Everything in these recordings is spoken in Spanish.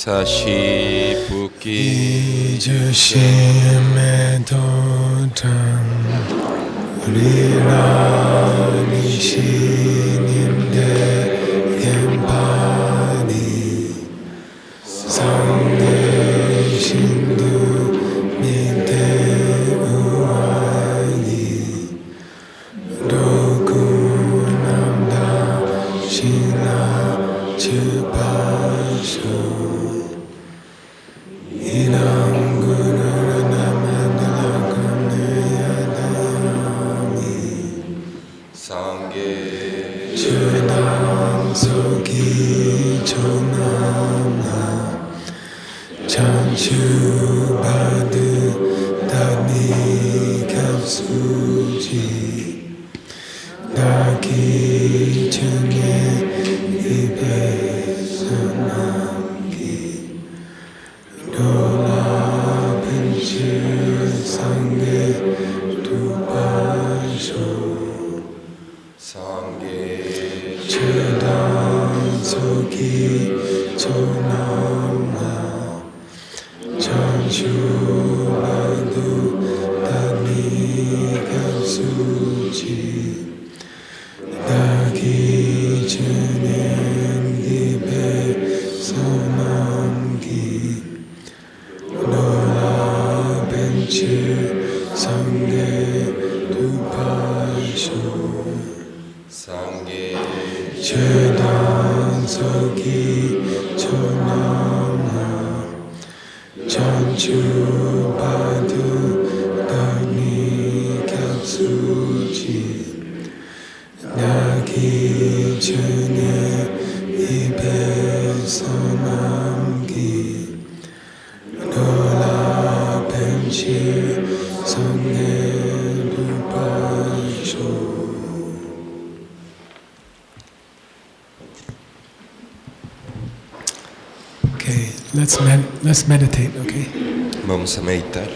사시 붓기 이주심의 도장 우리라 미신인데 엠파니 상대신도 밑에 우아니 누구남다 신나 주파수 이랑구를 남아들어가느야다니 상계 주남속이 조남나 찬주받으다니 값수지 나기 중에 입에서 남기 놀라벤치 상계 두바쇼 상계 주단속이 조남나 전주바두다니 값수지 나기 전에 입에서 남기 놀라벤치 상계 두바쇼 상계 주단속이 조남나 전주받으다니 값수지 나기 전에 입에서 남기 놀라벤치 상계 두바쇼. Okay, let's meditate, okay? Vamos a meditar.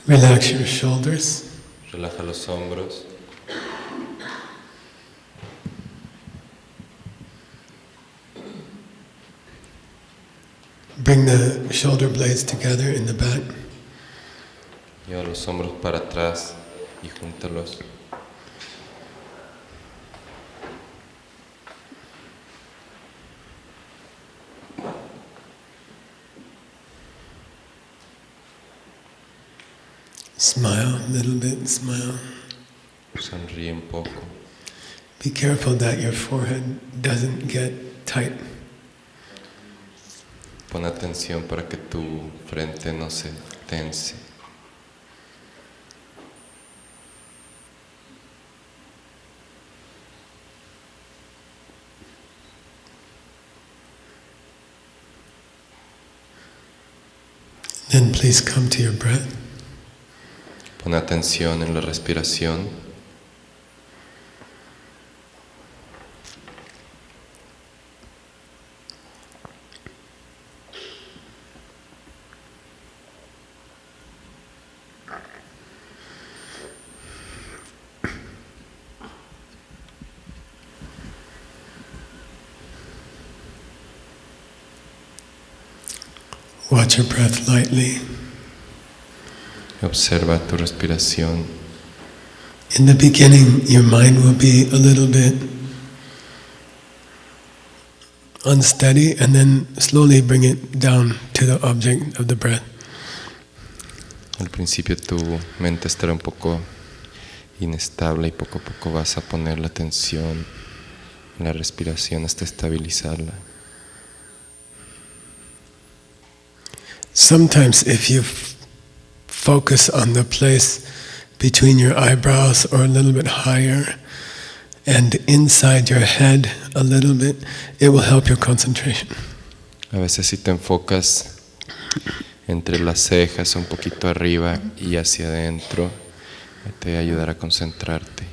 Relax your shoulders. Relaja los hombros. Bring the shoulder blades together in the back. Lleva los hombros para atrás y júntalos. Smile a little bit, smile. Sonríe un poco. Be careful that your forehead doesn't get tight. Pon atención para que tu frente no se tense. Then please come to your breath. Pon atención en la respiración. Watch your breath lightly. Observa tu respiración. In the beginning, your mind will be a little bit unsteady, and then slowly bring it down to the object of the breath. Al principio tu mente estará un poco inestable y poco a poco vas a poner la atención en la respiración hasta estabilizarla. Sometimes if you focus on the place between your eyebrows or a little bit higher and inside your head a little bit, it will help your concentration. A veces si te enfocas entre las cejas un poquito arriba y hacia adentro, te va a ayudar a concentrarte.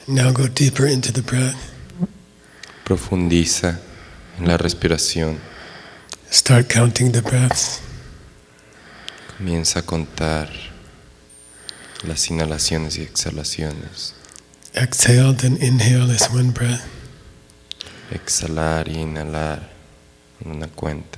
Now go deeper into the breath. Profundiza en la respiración. Start counting the breaths. Comienza a contar las inhalaciones y exhalaciones. Exhale, then inhale is one breath. Exhalar y inhalar en una cuenta.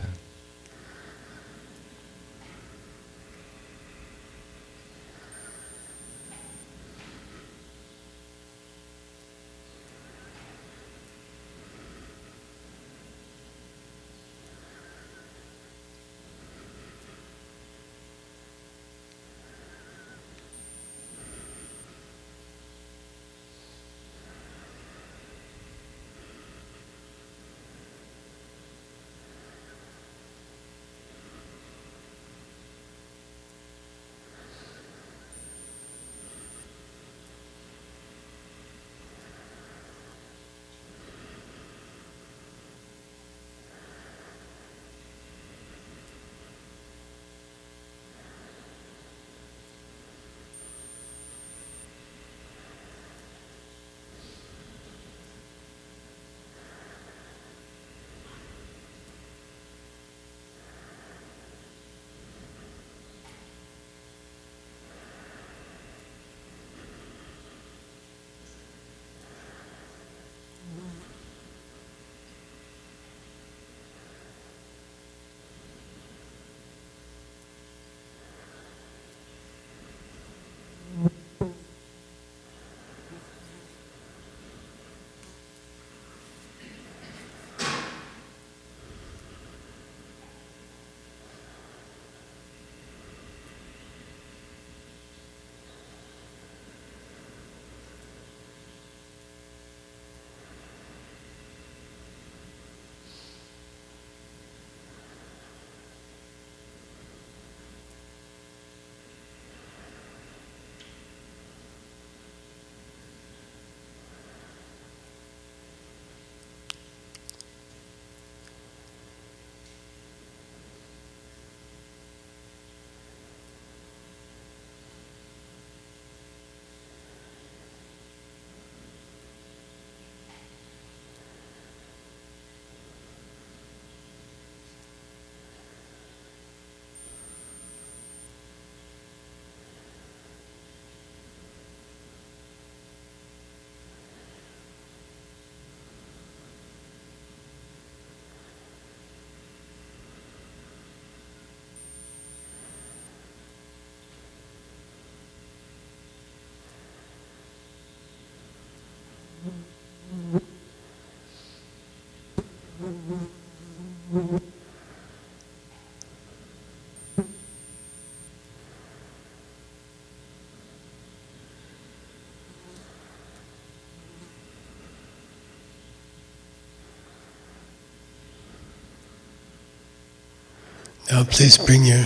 Now please bring your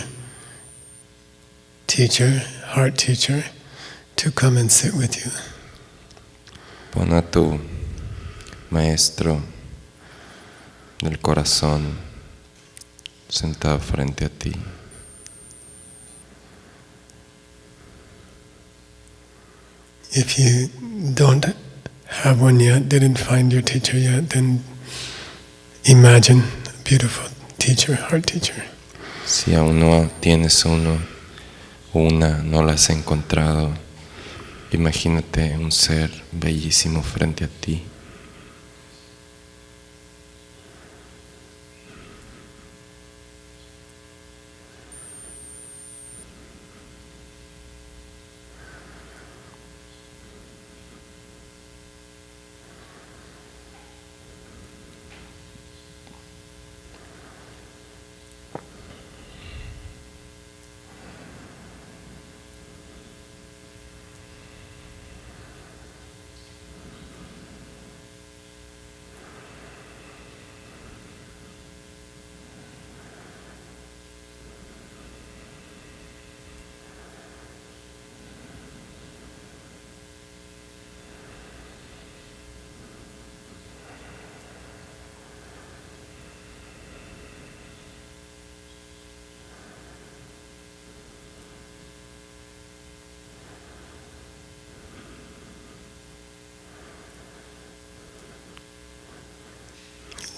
teacher, heart teacher, to come and sit with you. Pon a tu maestro del corazón sentado frente a ti. If you don't have one yet, didn't find your teacher yet, then imagine a beautiful teacher, heart teacher. Si aún no tienes uno o una, no la has encontrado, imagínate un ser bellísimo frente a ti.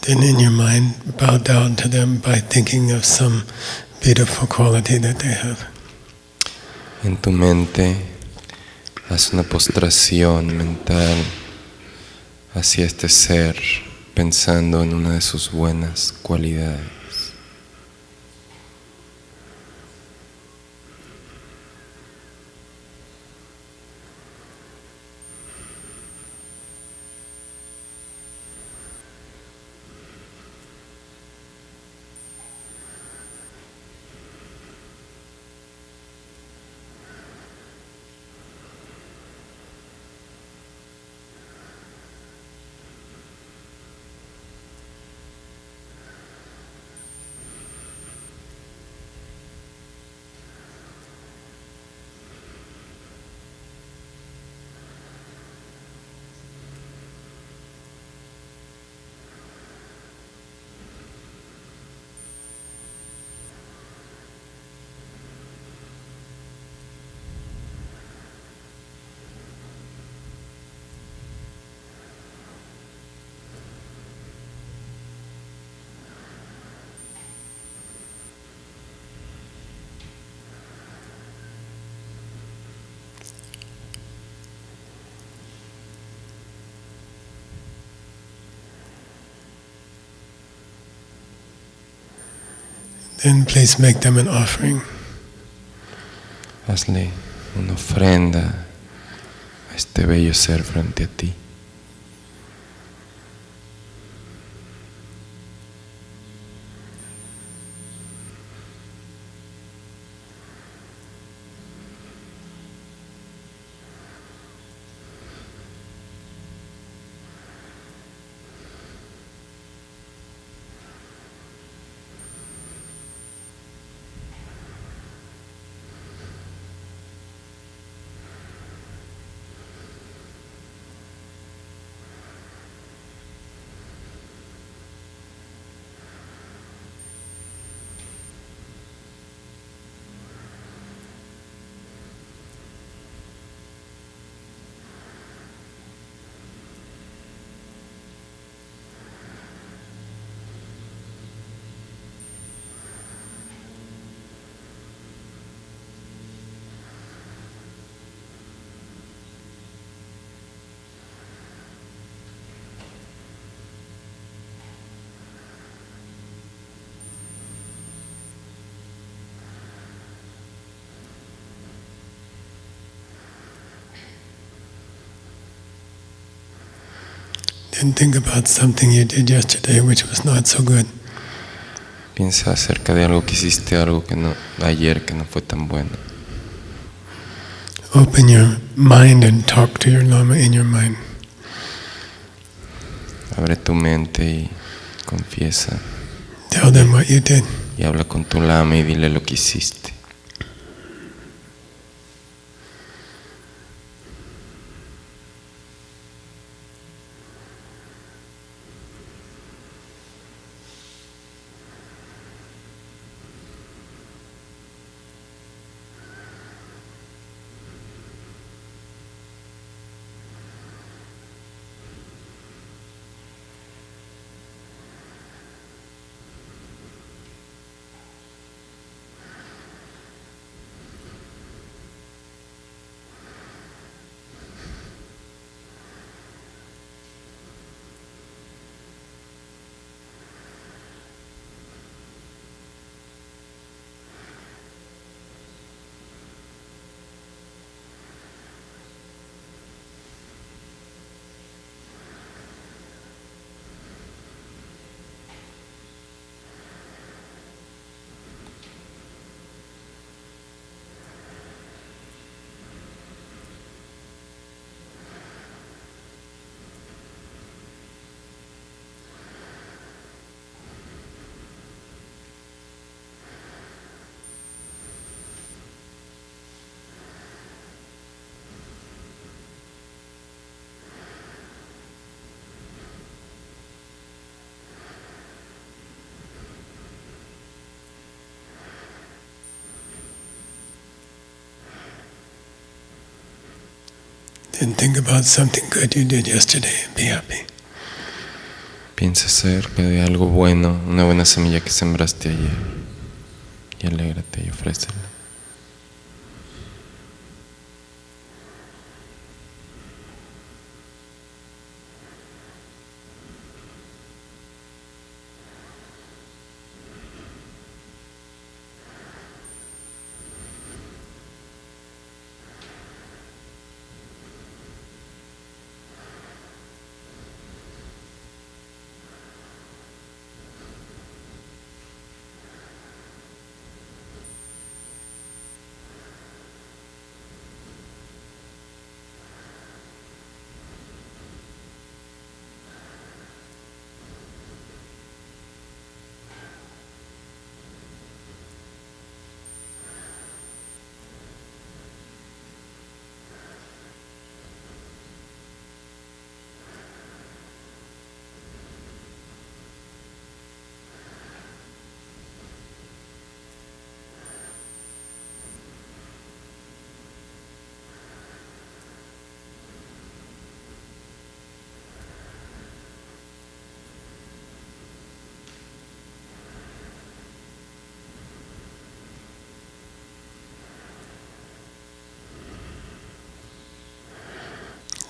Then in your mind, bow down to them by thinking of some beautiful quality that they have. En tu mente, haz una postración mental hacia este ser, pensando en una de sus buenas cualidades. Then please make them an offering. Hazle una ofrenda a este bello ser frente a ti. Then think about something you did yesterday which was not so good. Piensa acerca de algo que hiciste ayer que no fue tan bueno. Open your mind and talk to your Lama in your mind. Abre tu mente y confiesa. Tell them what you did. Y habla con tu lama y dile lo que hiciste. Then think about something good you did yesterday and be happy. Piensa acerca de algo bueno, una buena semilla que sembraste ayer. Y alégrate y ofrécela.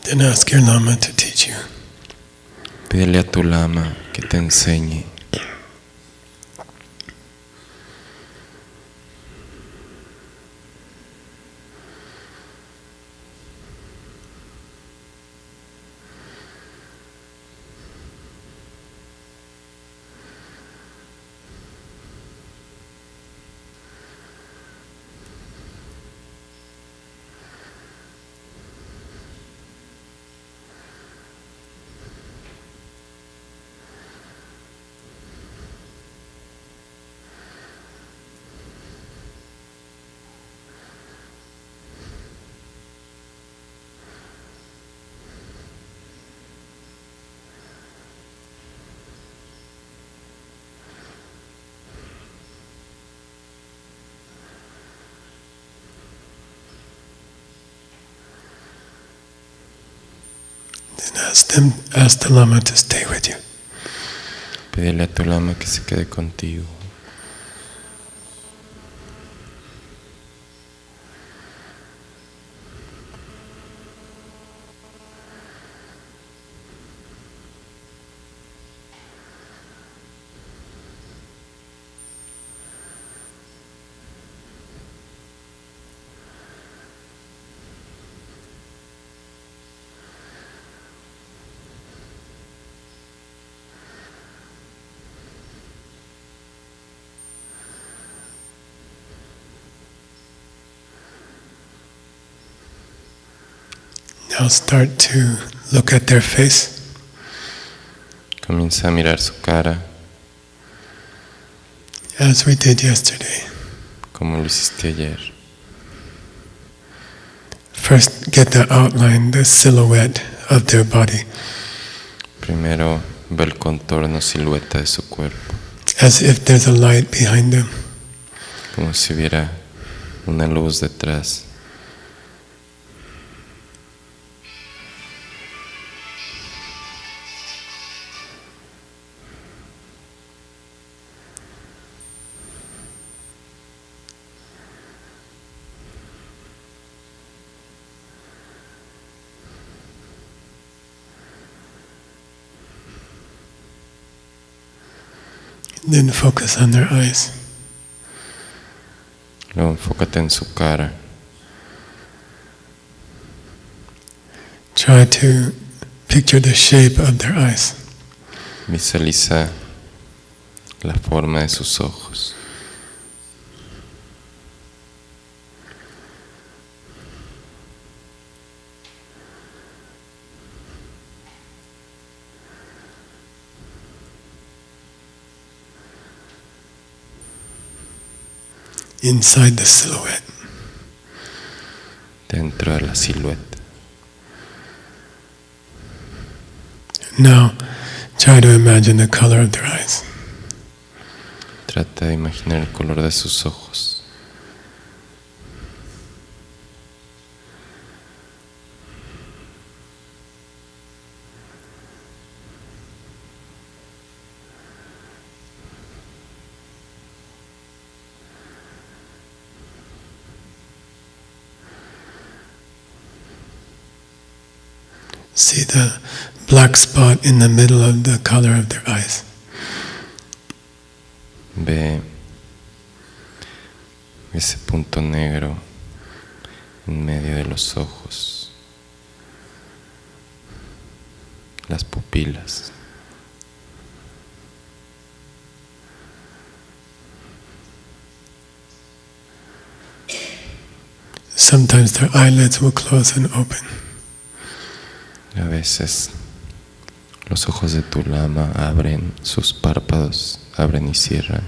Then ask your Lama to teach you. Pídele a tu lama que te enseñe. Then ask the Lama to stay with you. Pídele a tu lama que se quede contigo. Now start to look at their face. Comienza a mirar su cara, As we did yesterday. como lo hiciste ayer. First, get the outline, the silhouette of their body, Primero ve el contorno, silueta de su cuerpo, as if there's a light behind them. como si hubiera una luz detrás. Then focus on their eyes. Luego enfócate en su cara. Try to picture the shape of their eyes. Visualiza la forma de sus ojos. Inside the silhouette. Dentro de la silueta. Now, try to imagine the color of their eyes. Trata de imaginar el color de sus ojos. See the black spot in the middle of the color of their eyes. Ve ese punto negro en medio de los ojos, las pupilas. Sometimes their eyelids will close and open. A veces los ojos de tu lama abren, sus párpados abren y cierran.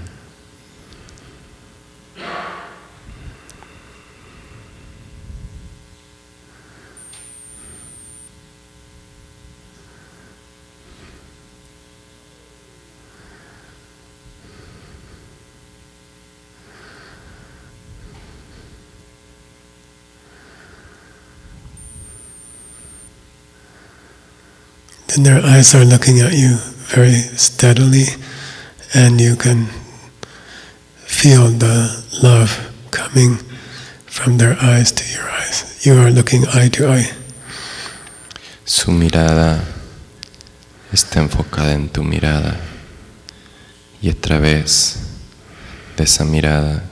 Then their eyes are looking at you very steadily, and you can feel the love coming from their eyes to your eyes. You are looking eye to eye. Su mirada está enfocada en tu mirada y a través de esa mirada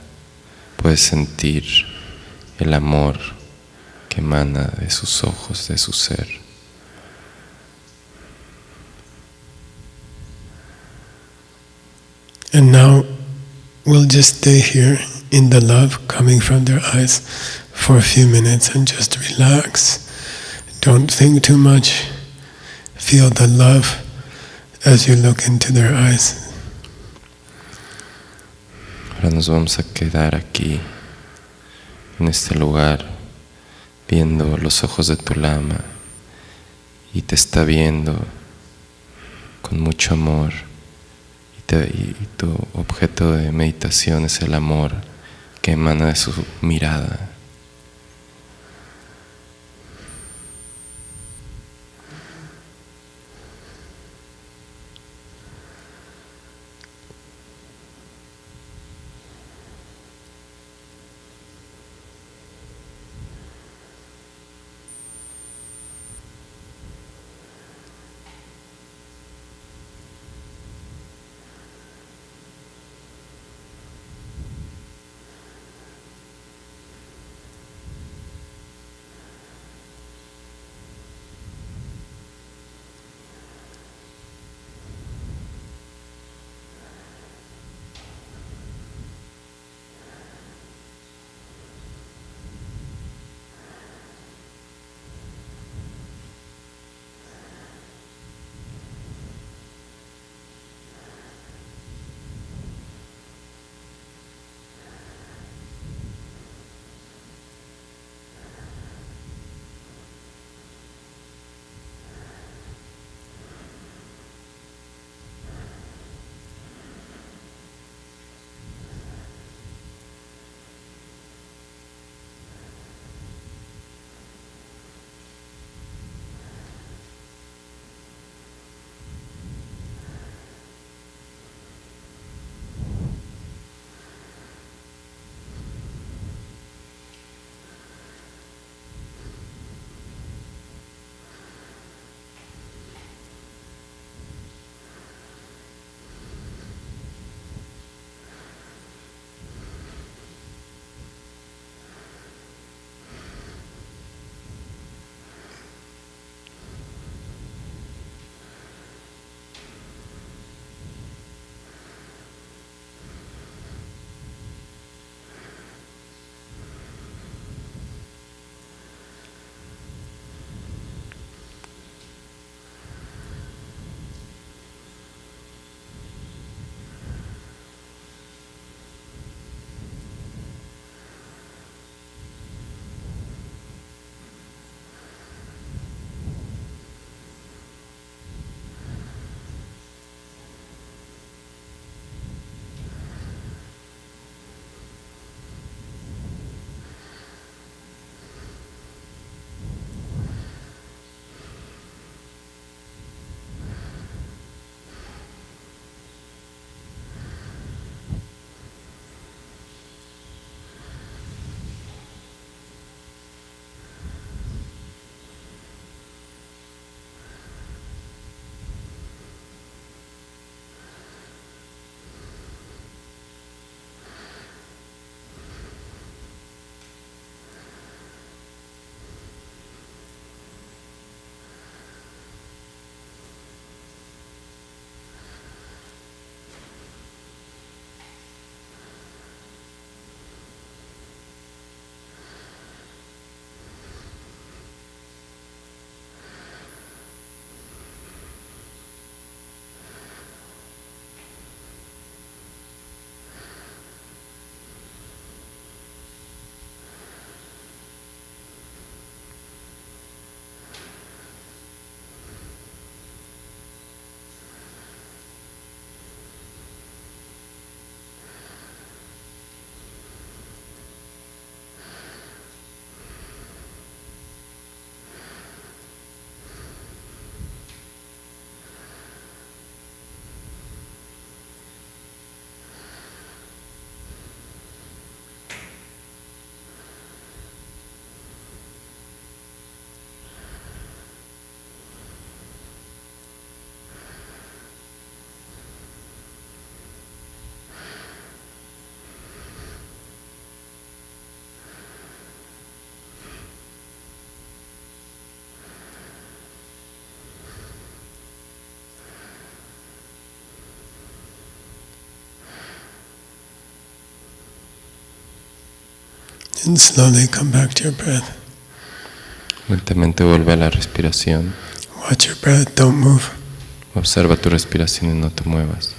puedes sentir el amor que emana de sus ojos, de su ser. And now we'll just stay here in the love coming from their eyes for a few minutes and just relax. Don't think too much. Feel the love as you look into their eyes. Ahora nos vamos a quedar aquí, en este lugar, viendo los ojos de tu lama y te está viendo con mucho amor. Y tu objeto de meditación es el amor que emana de su mirada. And slowly come back to your breath. Lentamente vuelve a la respiración. Watch your breath, don't move. Observa tu respiración y no te muevas.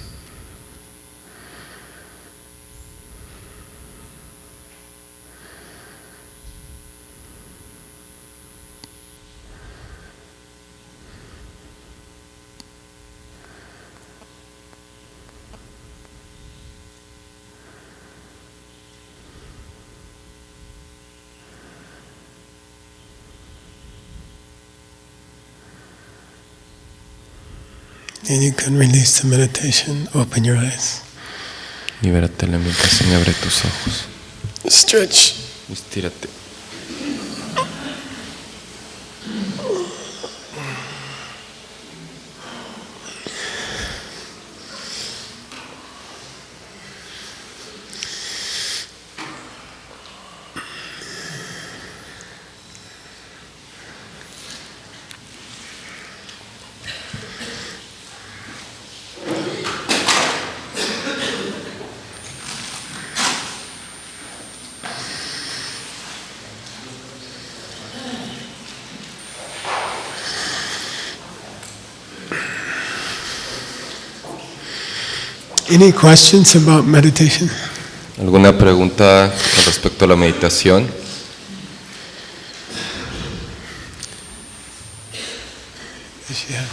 And you can release the meditation, open your eyes. Libérate de la meditación y abre tus ojos. Stretch. Estírate. Any questions about meditation? ¿Alguna pregunta con respecto a la meditación? Yeah.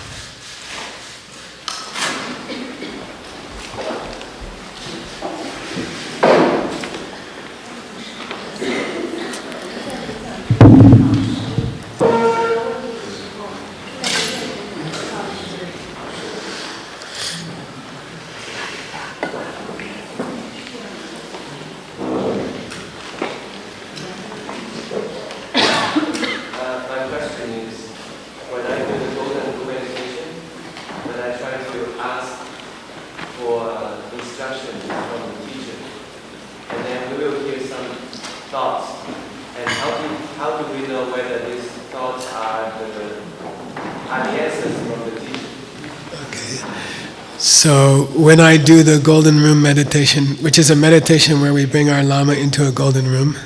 So when I do the golden room meditation, which is a meditation where we bring our Lama into a golden room,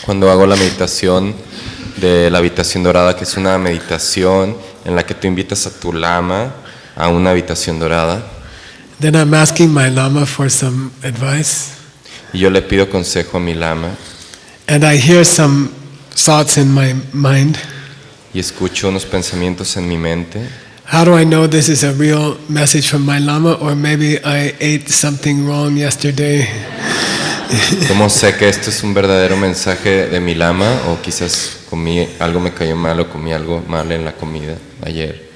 Cuando hago la meditación de la habitación dorada, que es una meditación en la que tú invitas a tu lama a una habitación dorada, then I'm asking my Lama for some advice, y yo le pido consejo a mi lama and I hear some thoughts in my mind. y escucho unos pensamientos en mi mente. How do I know this is a real message from my Lama, or maybe I ate something wrong yesterday? ¿Cómo sé que esto es un verdadero mensaje de mi lama? O quizás comí algo, me cayó mal, o comí algo mal en la comida ayer.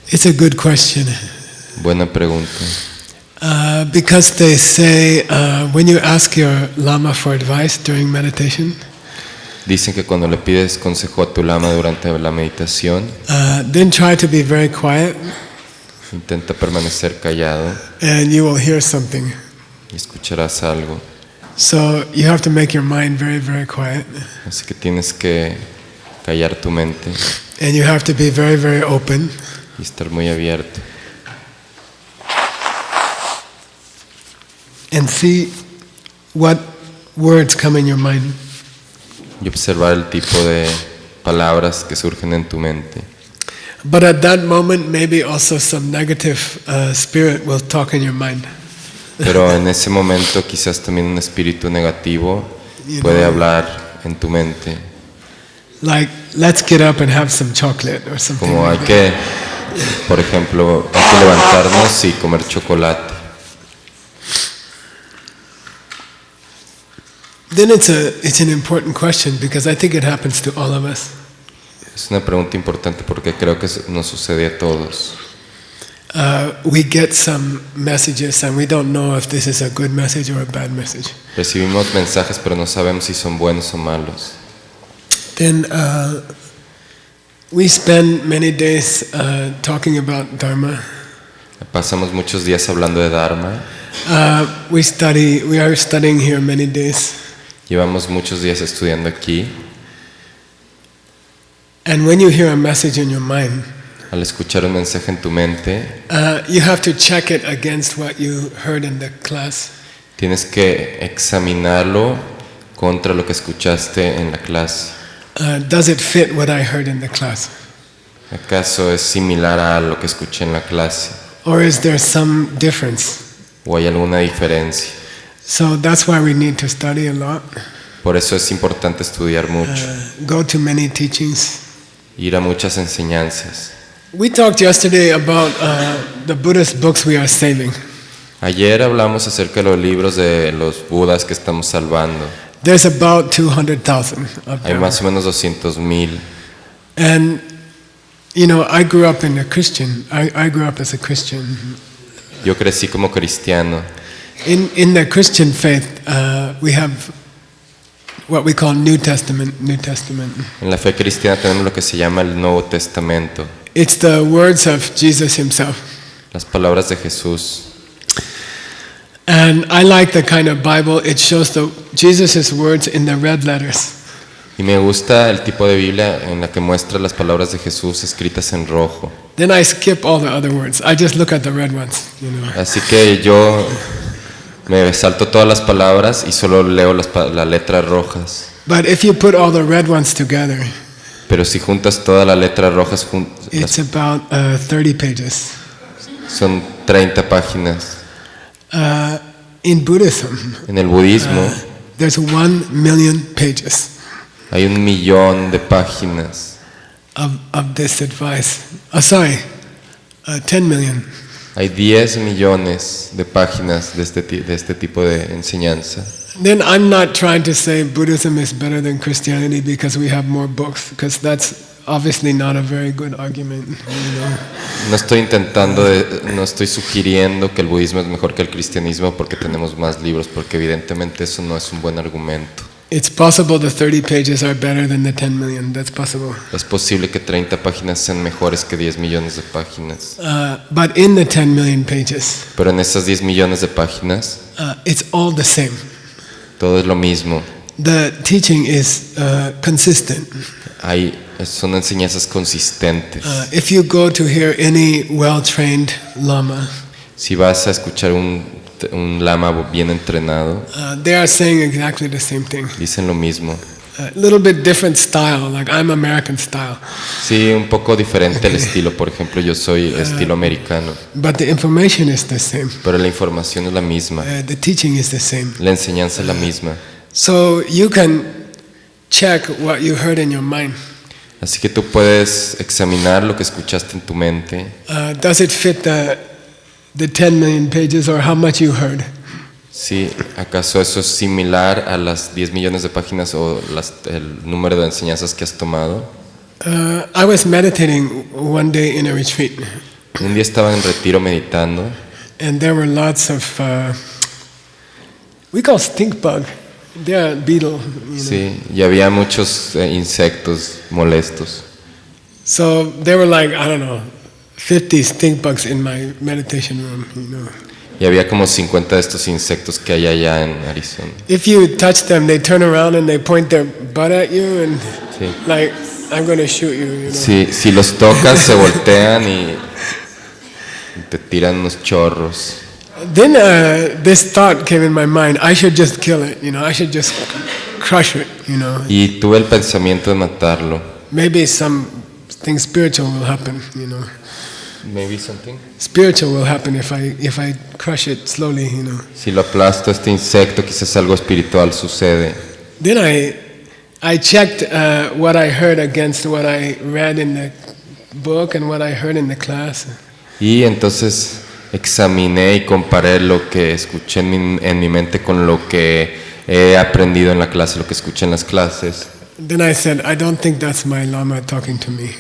It's a good question. Buena pregunta. Because they say when you ask your Lama for advice during meditation, Dicen que cuando le pides consejo a tu lama durante la meditación, then try to be very quiet, intenta permanecer callado and you will hear something. y escucharás algo. So you have to make your mind very, very quiet, Así que tienes que callar tu mente and you have to be very, very open. y estar muy abierto. And see what words come in your mind. Y observar el tipo de palabras que surgen en tu mente. But at that moment, maybe also some negative spirit will talk in your mind. Pero en ese momento quizás también un espíritu negativo puede hablar en tu mente. Like, let's get up and have some chocolate or something. Como hay like que, por ejemplo, hay que levantarnos y comer chocolate. Then it's an important question, because I think it happens to all of us. Es una pregunta importante porque creo que nos sucede a todos. We get some messages and we don't know if this is a good message or a bad message. Recibimos mensajes pero no sabemos si son buenos o malos. Then we spend many days talking about Dharma. Pasamos muchos días hablando de Dharma. We are studying here many days. Llevamos muchos días estudiando aquí. And when you hear a message in your mind, Al escuchar un mensaje en tu mente, you have to check it against what you heard in the class. tienes que examinarlo contra lo que escuchaste en la clase. Does it fit what I heard in the class? ¿Acaso es similar a lo que escuché en la clase? Or is there some difference? ¿O hay alguna diferencia? So that's why we need to study a lot. Por eso es importante estudiar mucho, Go to many teachings. ir a muchas enseñanzas. We talked yesterday about the Buddhist books we are saving. Ayer hablamos acerca de los libros de los Budas que estamos salvando. There's about 200,000 of Hay them. más o menos 200,000. And, you know, I grew up in a Christian. I grew up as a Christian. Yo crecí como cristiano. In the Christian faith, we have what we call New Testament. En la fe cristiana tenemos lo que se llama el Nuevo Testamento. It's the words of Jesus himself. Las palabras de Jesús. And I like the kind of Bible, it shows Jesus' words in the red letters. Y me gusta el tipo de Biblia en la que muestra las palabras de Jesús escritas en rojo. Then I skip all the other words. I just look at the red ones, you know. Así que yo me salto todas las palabras y solo leo las letras rojas. But if you put all the red ones together, Pero si juntas todas las letras rojas, it's about 30 pages. son 30 páginas. In Buddhism, En el budismo there's 1,000,000 pages hay 1,000,000 de páginas. of this advice. 10 million. Hay 10 millones de páginas de este tipo de enseñanza. Then I'm not trying to say Buddhism is better than Christianity because we have more books, because that's obviously not a very good argument, you know. No estoy sugiriendo que el budismo es mejor que el cristianismo porque tenemos más libros, porque evidentemente eso no es un buen argumento. It's possible the 30 pages are better than the 10 million. That's possible. Es posible que 30 páginas sean mejores que 10 millones de páginas. But in the 10 million pages, Pero en esas 10 millones de páginas, it's all the same. todo es lo mismo. The teaching is consistent. Son enseñanzas consistentes. If you go to hear any well-trained lama, Si vas a escuchar un lama bien entrenado, they are saying exactly the same thing. dicen lo mismo. A little bit different style, like I'm American style. Sí, un poco diferente el estilo. Por ejemplo, yo soy estilo americano. But the information is the same. Pero la información es la misma. The teaching is the same. La enseñanza es la misma. So you can check what you heard in your mind. Así que tú puedes examinar lo que escuchaste en tu mente. Does it fit the 10 million pages or how much you heard? Sí, ¿acaso eso es similar a las 10 millones de páginas o el número de enseñanzas que has tomado? I was meditating one day in a retreat. Un día estaba en retiro meditando. And there were lots of, we call stink bug. They're a beetle. You know. Sí, y había muchos insectos molestos. So there were like, I don't know, 50 stink bugs in my meditation room, you know. Y había como 50 de estos insectos que hay allá en Arizona. If you touch them, they turn around and they point their butt at you and Sí. like, I'm going to shoot you, you know. Sí, si los tocas se voltean y te tiran unos chorros. Then this thought came in my mind, I should just kill it, you know, I should just crush it, you know. Y tuve el pensamiento de matarlo. Maybe something spiritual will happen, you know. Maybe something. Spiritual will happen if I crush it slowly, you know. Si lo aplasto a este insecto, quizás algo espiritual sucede. Then I checked what I heard against what I read in the book and what I heard in the class. Y entonces examiné y comparé lo que escuché en mi mente con lo que he aprendido en la clase, lo que escuché en las clases. Then I said, I don't think that's my Lama talking to me.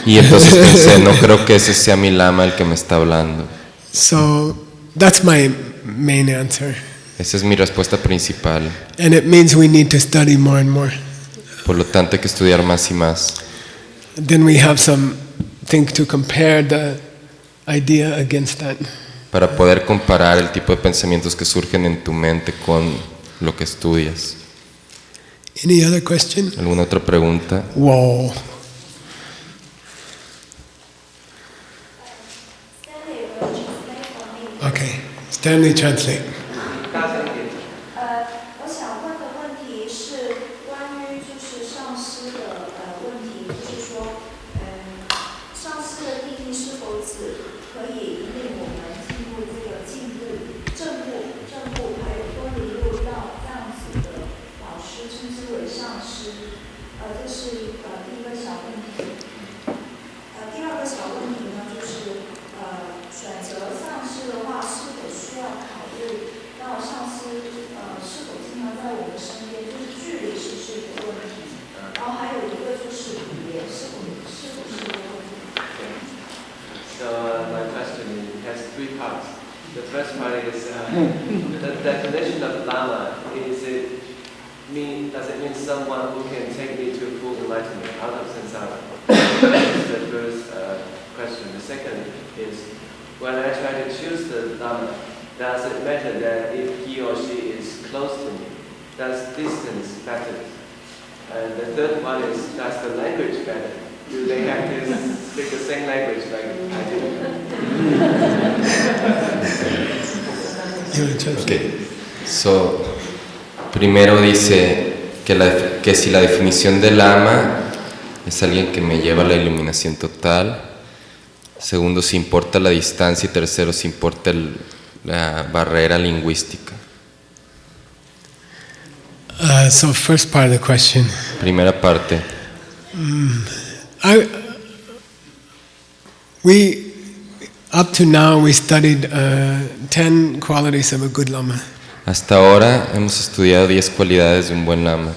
Y entonces pensé, no creo que ese sea mi lama el que me está hablando. So that's my main answer. Esa es mi respuesta principal. And it means we need to study more and more. Por lo tanto hay que estudiar más y más. Then we have something to compare the idea against that. Para poder comparar el tipo de pensamientos que surgen en tu mente con lo que estudias. Any other question? ¿Alguna otra pregunta? Whoa. Stanley, translate. 我想问的问题是关于就是上师的问题，就是说，上师的定义是否只可以引领我们进入这个进步、正步，还有多离路到这样子的老师称之为上师？这是第一个小问题。第二个小问题呢，就是选择上师的话，是否需要考虑到上师是否经常在我们身边，就是距离是不是一个问题？然后还有一个就是语言是否是一个问题？So my question has three parts. The first part is the definition of Lama. Does it mean someone who can take me to full enlightenment out of samsara? That's the first question. The second is, when I try to choose the Lama, does it matter that if he or she is close to me? Does distance matter? And the third one is, does the language matter? Do they have to speak the same language like I do? Okay. So, primero dice que si la definición del Lama es alguien que me lleva a la iluminación total. Segundo, si importa la distancia. Y tercero, si importa la barrera lingüística. So first part of the question. Primera parte. Up to now we studied 10 qualities of a good Lama. Hasta ahora hemos estudiado 10 cualidades de un buen Lama.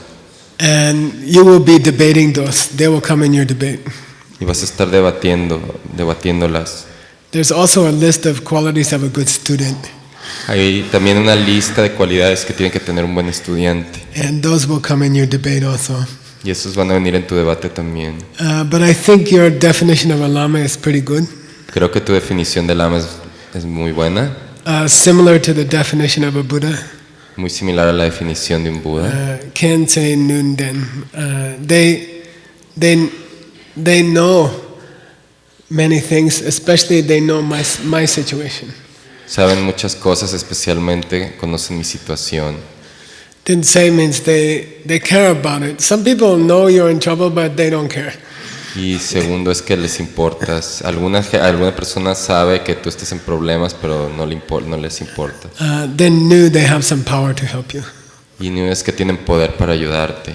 And you will be debating those. They will come in your debate. Y vas a estar debatiéndolas. There's also a list of qualities of a good student. Hay también una lista de cualidades que tiene que tener un buen estudiante. And those will come in your debate also. Y esos van a venir en tu debate también. But I think your definition of a Lama is pretty good. Creo que tu definición de Lama es muy buena. Similar to the definition of a Buddha. Muy similar a la definición de un Buda. Kensei Nunden. They know many things, especially they know my situation. Saben muchas cosas, especialmente conocen mi situación. Densei means they care about it. Some people know you're in trouble, but they don't care. Y segundo es que les importas. Alguna persona sabe que tú estás en problemas, pero no les importa. Then they have some power to help you. Y es que tienen poder para ayudarte.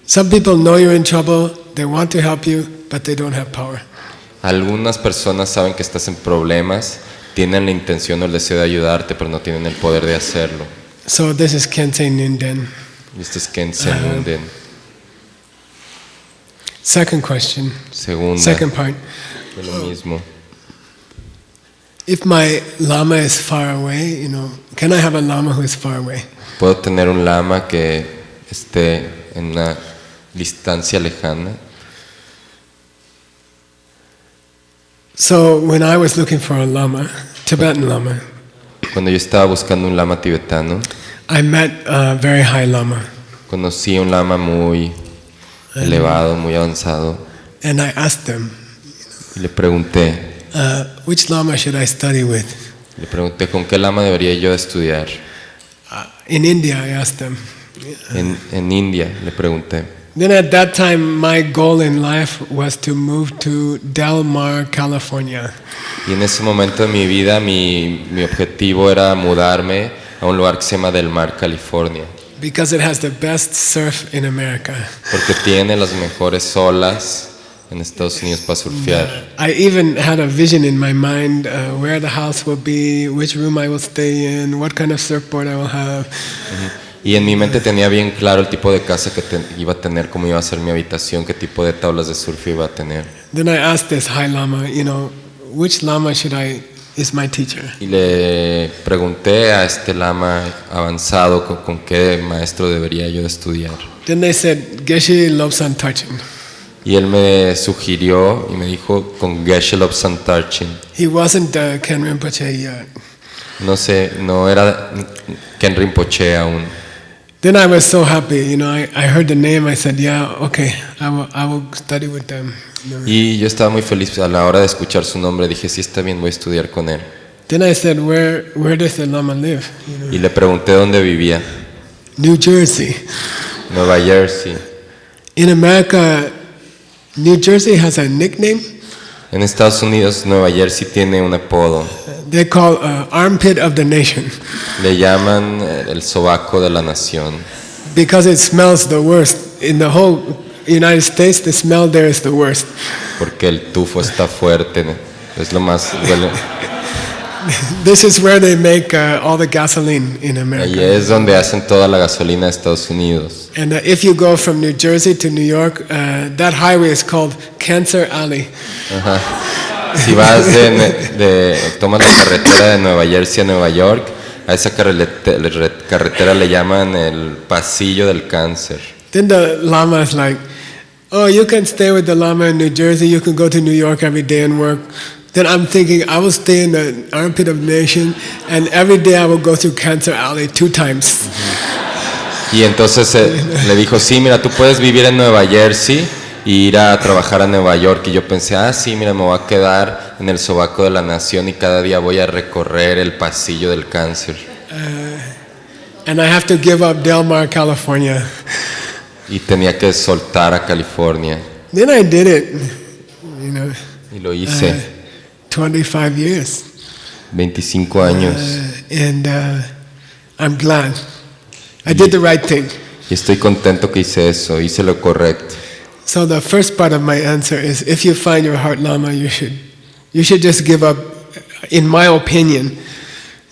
Some people know you're in trouble, they want to help you, but they don't have power. Algunas personas saben que estás en problemas, tienen la intención o el deseo de ayudarte, pero no tienen el poder de hacerlo. So this is Kensei Nunden. Esto es Kensei Nunden. Second question. Second part. De lo mismo. If my Lama is far away, can I have a Lama who is far away? ¿Puedo tener un Lama que esté en una distancia lejana? So when I was looking for a Lama, Tibetan Lama, cuando yo estaba buscando un Lama tibetano, I met a very high Lama. Conocí un Lama muy elevado, muy avanzado. And I asked them, y le pregunté, which Lama should I study with? Le pregunté con qué Lama debería yo estudiar. In India, I asked them. En India le pregunté. Then at that time, my goal in life was to move to Del Mar, California. Y en ese momento de mi vida, mi objetivo era mudarme a un lugar que se llama Del Mar, California. Because it has the best surf in America. Porque tiene las mejores olas en Estados Unidos para surfear. I even had a vision in my mind where the house will be, which room I will stay in, what kind of surfboard I will have. Y en mi mente tenía bien claro el tipo de casa que iba a tener, cómo iba a ser mi habitación, qué tipo de tablas de surf iba a tener. Then I asked this high Lama, which Lama is my teacher? Y le pregunté a este Lama avanzado con qué maestro debería yo de estudiar. Then they said, Geshe Lobsang Tarchen. Y él me sugirió y me dijo con Geshe Lobsang Tarchen. He wasn't Ken Rinpoche yet. No era Ken Rinpoche aún. Then I was so happy, I heard the name, I said, yeah, okay, I will study with them. Y yo estaba muy feliz a la hora de escuchar su nombre, dije, sí, está bien, voy a estudiar con él. Then I said, where does the Lama live? You know, Y le pregunté dónde vivía. New Jersey. Nueva Jersey. In America, New Jersey has a nickname. En Estados Unidos, Nueva Jersey tiene un apodo. They call armpit of the nation Le llaman el sobaco de la nación. because it smells the worst. In the whole United States, the smell there is the worst. Porque el tufo está fuerte. Es lo más... huele. This is where they make all the gasoline in Ahí America. es donde hacen toda la gasolina de Estados Unidos. And if you go from New Jersey to New York, that highway is called Cancer Alley. Ajá. Si vas tomas la carretera de Nueva Jersey a Nueva York, a esa carretera le llaman el pasillo del cáncer. Then the Lama is like, oh, you can stay with the Lama in New Jersey, you can go to New York every day and work. Then I'm thinking, I will stay in the armpit of the nation, and every day I will go through Cancer Alley 2 times. Y entonces le dijo, sí, mira, tú puedes vivir en Nueva Jersey y ir a trabajar a Nueva York. Y yo pensé, sí, mira, me voy a quedar en el sobaco de la nación y cada día voy a recorrer el pasillo del cáncer. And I have to give up Del Mar, California. Y tenía que soltar a California. Then I did it, you know, Y lo hice. 25 years. 25 años. And I'm glad. I did the right thing. Y estoy contento que hice eso, hice lo correcto. So the first part of my answer is, if you find your heart Lama, you should just give up. In my opinion,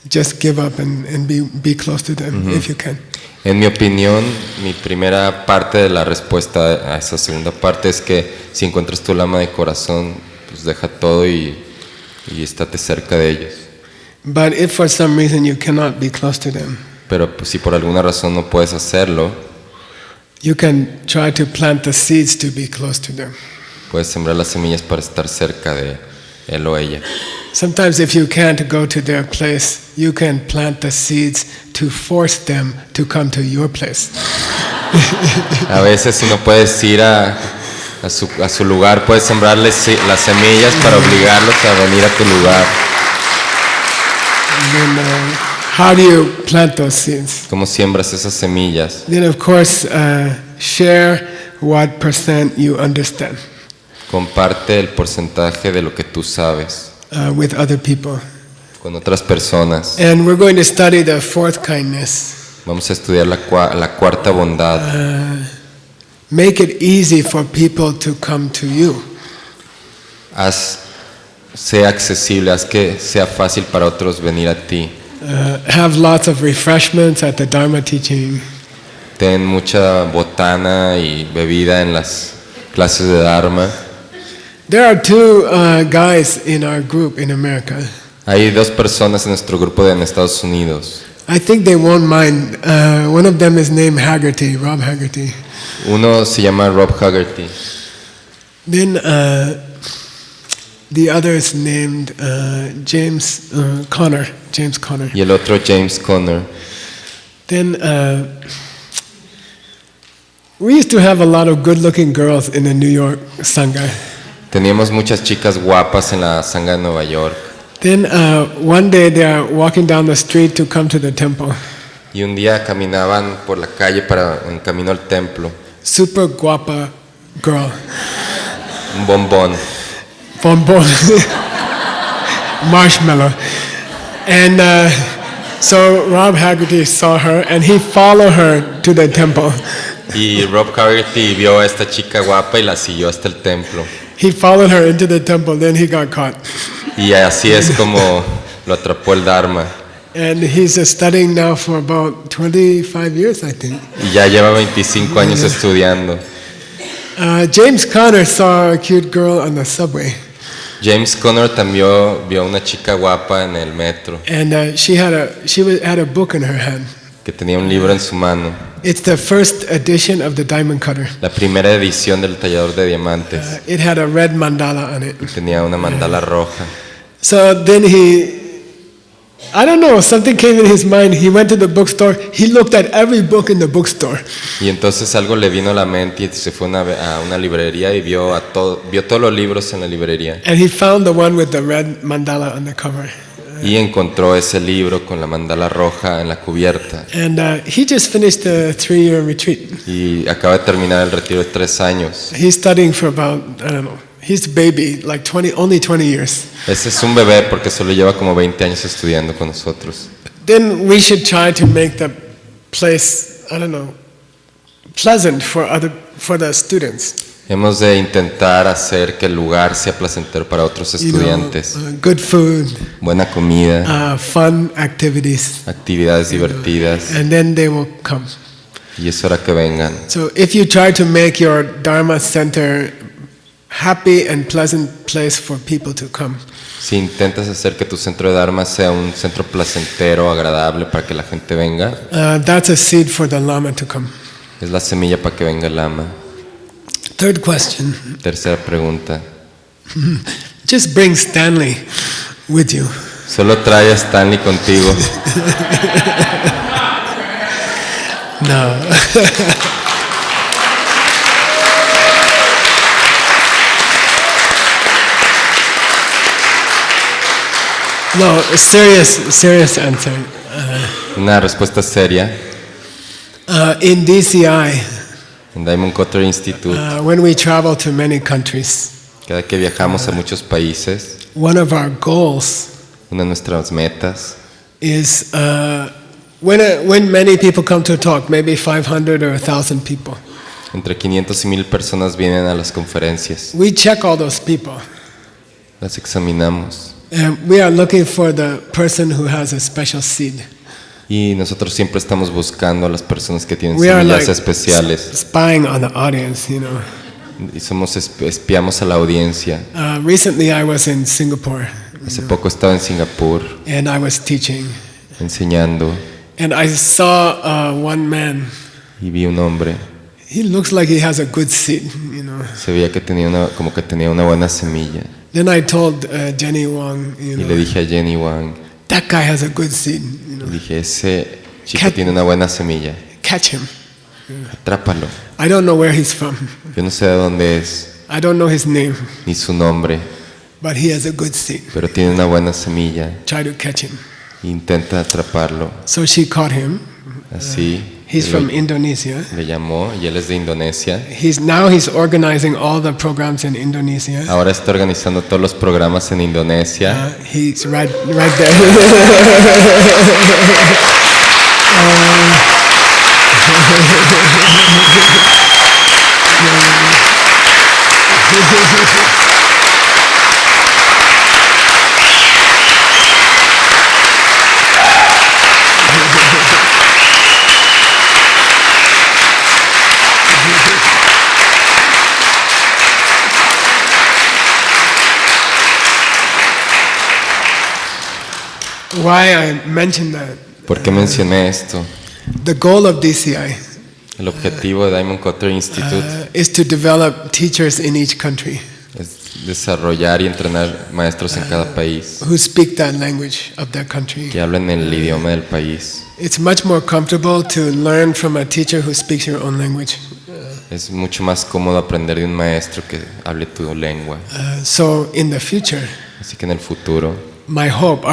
just give up and be close to them if you can. En mi opinión, mi primera parte de la respuesta a esa segunda parte es que si encuentras tu lama de corazón, pues deja todo y estate cerca de ellos. But if for some reason you cannot be close to them, Pero pues, si por alguna razón no puedes hacerlo, you can try to plant the seeds to be close to them. puedes sembrar las semillas para estar cerca de él o ella. Sometimes if you can't go to their place, you can plant the seeds to force them to come to your place. A veces si no puedes ir a su lugar, puedes sembrarles las semillas para obligarlos a venir a tu lugar. And then, how do you plant those seeds? ¿Cómo siembras esas semillas? Then of course, share what % you understand Comparte el porcentaje de lo que tú sabes with other people. con otras personas. And we're going to study the 4th kindness. Vamos a estudiar la cuarta bondad. Make it easy for people to come to you. Sea accesible, haz que sea fácil para otros venir a ti. Have lots of refreshments at the Dharma teaching. Ten mucha botana y bebida en las clases de Dharma. There are 2 guys in our group in America. Hay 2 personas en nuestro grupo en Estados Unidos. I think they won't mind. One of them is named Haggerty, Rob Haggerty. Uno se llama Rob Haggerty. Then the other is named James Connor. James Connor. Y el otro James Connor. Then we used to have a lot of good-looking girls in the New York Sangha. Teníamos muchas chicas guapas en la Sangha de Nueva York. Then one day they are walking down the street to come to the temple. Y un día caminaban por la calle en camino al templo. Super guapa girl. Un bombón. Bonbon. Marshmallow. And so Rob Haggerty saw her and he followed her to the temple. Y Rob Haggerty vio a esta chica guapa y la siguió hasta el templo. He followed her into the temple, then he got caught. Y así es como lo atrapó el Dharma. And he's studying now for about 25 years, I think. Y ya lleva 25 años estudiando. James Connor saw a cute girl on the subway. James Connor también vio a una chica guapa en el metro. And she had a book in her hand. Que tenía un libro en su mano. It's the first edition of the Diamond Cutter. La primera edición del tallador de diamantes. It had a red mandala on it. Tenía una mandala roja. So then I don't know, something came in his mind. He went to the bookstore. He looked at every book in the bookstore. Y entonces algo le vino a la mente y se fue a una librería y vio todos los libros en la librería. And he found the one with the red mandala on the cover. Y encontró ese libro con la mandala roja en la cubierta. And he just finished a 3-year retreat. Y acaba de terminar el retiro de 3 años. He's studying for about, I don't know, he's a baby, like only 20 years. Ese es un bebé porque solo lleva como 20 años estudiando con nosotros. Then we should try to make the place, I don't know, pleasant for the students. Hemos de intentar hacer que el lugar sea placentero para otros estudiantes. Good food, Buena comida, fun activities, actividades divertidas. and then they will come. Y es hora que vengan. So if you try to make your Dharma center happy and pleasant place for people to come, Si intentas hacer que tu centro de Dharma sea un centro placentero, agradable para que la gente venga, that's a seed for the Lama to come. es la semilla para que venga el Lama. Third question. Tercera pregunta. Just bring Stanley with you. Solo trae a Stanley contigo. No. No, a serious answer. Una respuesta seria. In DCI, En Diamond Cutter Institute, when we travel to many countries, cada que viajamos a muchos países, one of our goals una de nuestras metas is when many people come to talk, maybe 500 or 1,000 people, entre 500 y 1000 personas vienen a las conferencias. we check all those people. Las examinamos. And we are looking for the person who has a special seed. Y nosotros siempre estamos buscando a las personas que tienen We are semillas like especiales. spying on the audience, you know. Y espiamos a la audiencia. Recently I was in Singapore Hace poco estaba en Singapur and I was teaching. enseñando And I saw one man. y vi un hombre. He looks like he has a good seed, you know. Se veía que como que tenía una buena semilla. Then I told Jenny Wang, you Y le know, dije a Jenny Wang, that guy has a good seed, you know. le dije, ese chico tiene una buena semilla. Catch him. Atrápalo. I don't know where he's from. Yo no sé de dónde es, I don't know his name, ni su nombre, but he has a good seed. pero tiene una buena semilla. Try to catch him. Intenta atraparlo. So she caught him. Así. He's from Indonesia. Le llamó y él es de Indonesia. He's organizing all the programs in Indonesia. Ahora está organizando todos los programas en Indonesia. He's right there. Why I mentioned that? ¿Por qué mencioné esto? The goal of DCI El objetivo de Diamond Cutter Institute is to develop teachers in each country es desarrollar y entrenar maestros en cada país who speak that language of their country. que hablen el idioma del país. It's much more comfortable to learn from a teacher who speaks your own language. Es mucho más cómodo aprender de un maestro que hable tu lengua. So in the future, Así que en el futuro, our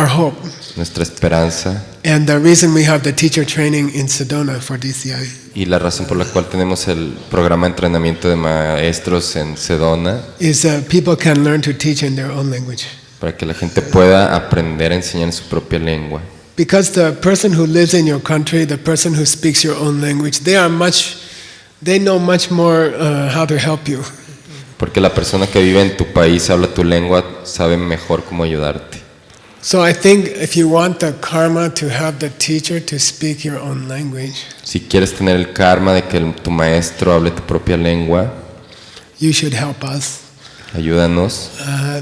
hope, nuestra esperanza and the reason we have the teacher training in Sedona for DCI y la razón por la cual tenemos el programa de entrenamiento de maestros en Sedona, is people can learn to teach in their own language. para que la gente pueda aprender a enseñar en su propia lengua. Because the person who lives in your country, the person who speaks your own language, they know much more how to help you. Porque la persona que vive en tu país, habla tu lengua, sabe mejor cómo ayudarte. So I think if you want the karma to have the teacher to speak your own language, Si quieres tener el karma de que tu maestro hable tu propia lengua, you should help us ayúdanos.